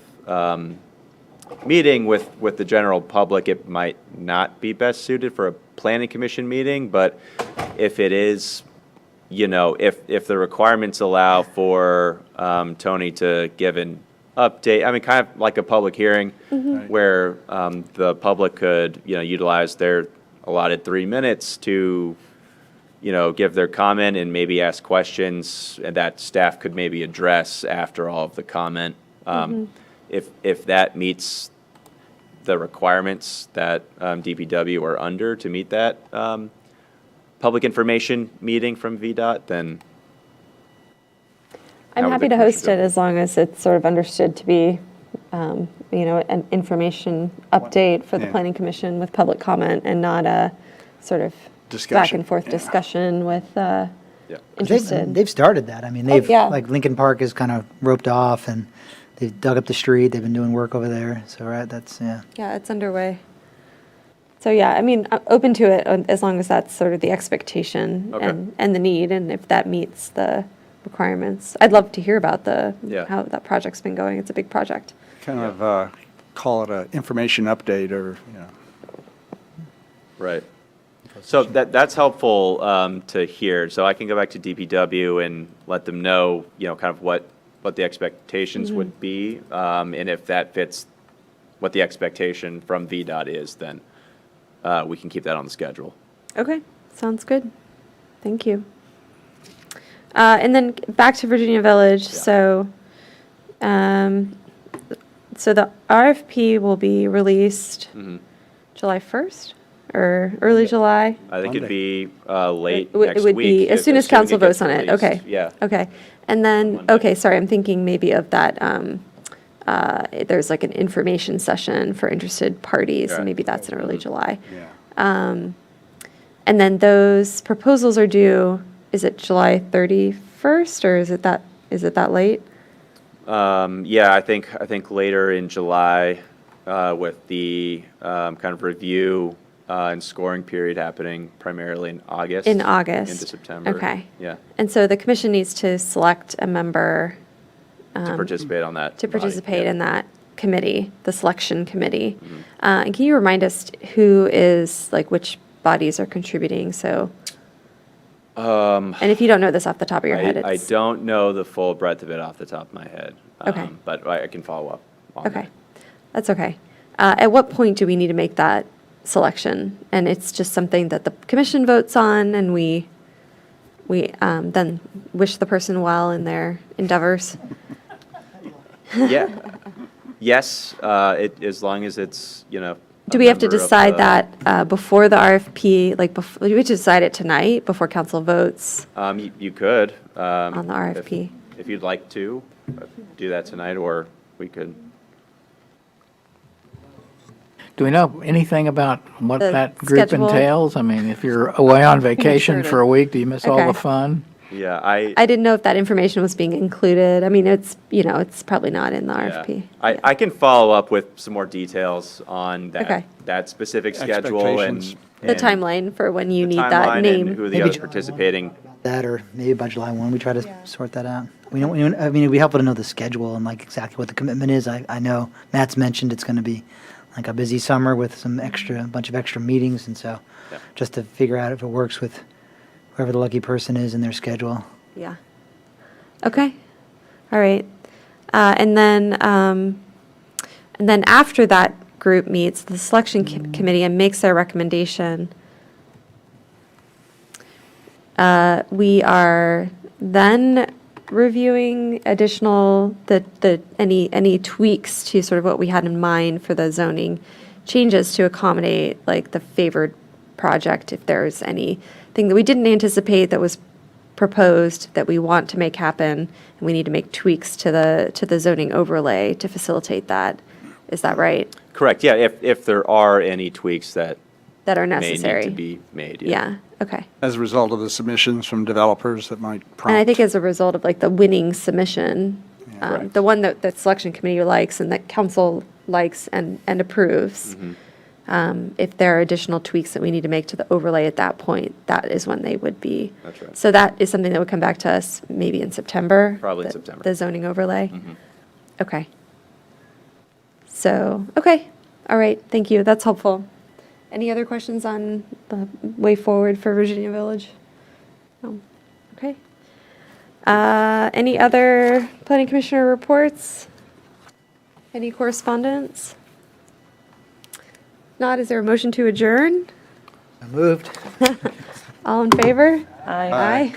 C: meeting with the general public, it might not be best suited for a planning commission meeting. But if it is, if the requirements allow for Tony to give an update, I mean, kind of like a public hearing where the public could, utilize their allotted 3 minutes to, give their comment and maybe ask questions and that staff could maybe address after all of the comment. If that meets the requirements that DPW are under to meet that public information meeting from VDOT, then
B: I'm
C: How would
B: happy
C: the
B: to host
C: commission
B: it as long as it's sort of understood to be, an information update for the
F: Yeah.
B: planning commission with public comment and not a sort of back
F: Discussion.
B: and forth discussion with interested.
J: They've started that. I mean,
B: yeah.
J: like Lincoln Park is kind of roped off and they've dug up the street. They've been doing work over there. So, right, that's, yeah.
B: Yeah, it's underway. So yeah, I mean, I'm open to it as long as that's sort of the expectation
C: Okay.
B: and the need, and if that meets the requirements. I'd love to hear about
C: Yeah.
B: how that project's been going. It's a big project.
F: Kind of call it a information update or,
C: Right. So that's helpful to hear. So I can go back to DPW and let them know, kind of what the expectations would be. And if that fits what the expectation from VDOT is, then we can keep that on the schedule.
B: Okay, sounds good. Thank you. And then back to Virginia Village. So the RFP will be released July 1st or early July?
C: I think it'd
F: Monday.
C: be late
B: It would-
C: next
B: it would
C: week.
B: be as soon as council
C: it gets
B: votes on it.
C: released.
B: Okay.
C: Yeah.
B: Okay. And then,
C: Monday.
B: okay, sorry, I'm thinking maybe of that, there's like an information session for interested parties,
C: Right.
B: and maybe that's in early July.
F: yeah.
B: And then those proposals are due, is it July 31st, or is it that late?
C: Yeah, I think later in July, with the kind of review and scoring period happening primarily in August.
B: In August?
C: Into September.
B: Okay.
C: Yeah,
B: And so the commission needs to select a member
C: to participate on that.
B: to
C: body,
B: participate
C: yeah.
B: in that committee, the selection committee. And can you remind us who is, like, which bodies are contributing? So, and if you don't know this off the top of your head,
C: I
B: it's.
C: don't know the full breadth of it off the top of my head.
B: Okay.
C: But I can follow up on
B: Okay,
C: that.
B: that's okay. At what point do we need to make that selection? And it's just something that the commission votes on, and we then wish the person well in their endeavors?
C: Yeah. Yes, as long as it's, a
B: Do we have to
C: member of
B: decide
C: the-
B: that before the RFP, like, before, we decide it tonight, before council votes?
C: You could.
B: On the RFP.
C: If you'd like to, do that tonight, or we could.
D: Do we know anything about what
B: The
D: that group
B: schedule?
D: entails? I mean, if you're away on vacation
G: Sure to-
D: for a week, do you miss all
B: Okay.
D: the fun?
C: Yeah,
B: I didn't know if that information was being included. I mean, it's, it's probably not in the RFP.
C: Yeah. I can follow up with some more details on
B: Okay.
C: that specific schedule and.
F: Expectations.
B: The
C: and
B: timeline for when you
C: the
B: need that
C: timeline and
B: name.
C: who the
J: Maybe
C: others
J: July 1.
C: participating.
J: That, or maybe by July 1, we try to sort that out. I mean, it'd be helpful to know the schedule and like exactly what the commitment is. I know Matt's mentioned it's going to be like a busy summer with a bunch of extra meetings, and so
C: Yeah.
J: just to figure out if it works with whoever the lucky person is in their schedule.
B: Yeah. Okay. All right. And then after that group meets, the selection committee and makes their recommendation. We are then reviewing additional, any tweaks to sort of what we had in mind for the zoning changes to accommodate like the favored project, if there's anything that we didn't anticipate that was proposed that we want to make happen, and we need to make tweaks to the zoning overlay to facilitate that. Is that right?
C: Correct, yeah, if there are any tweaks that
B: That are
C: may need
B: necessary?
C: to be made,
B: Yeah, okay.
F: As a result of the submissions from developers that might prompt.
B: And I think as a result of like the winning submission,
C: Correct.
B: the one that the selection committee likes and that council likes and approves, if there are additional tweaks that we need to make to the overlay at that point, that is when they would be.
C: That's right.
B: So that is something that would come back to us maybe in September?
C: Probably in
B: the-
C: September.
B: The zoning overlay? Okay. So, okay, all right, thank you, that's helpful. Any other questions on the way forward for Virginia Village? No? Okay. Any other planning commissioner reports? Any correspondence? Not, is there a motion to adjourn?
J: I moved.
B: All in favor?
G: Aye.
B: Aye.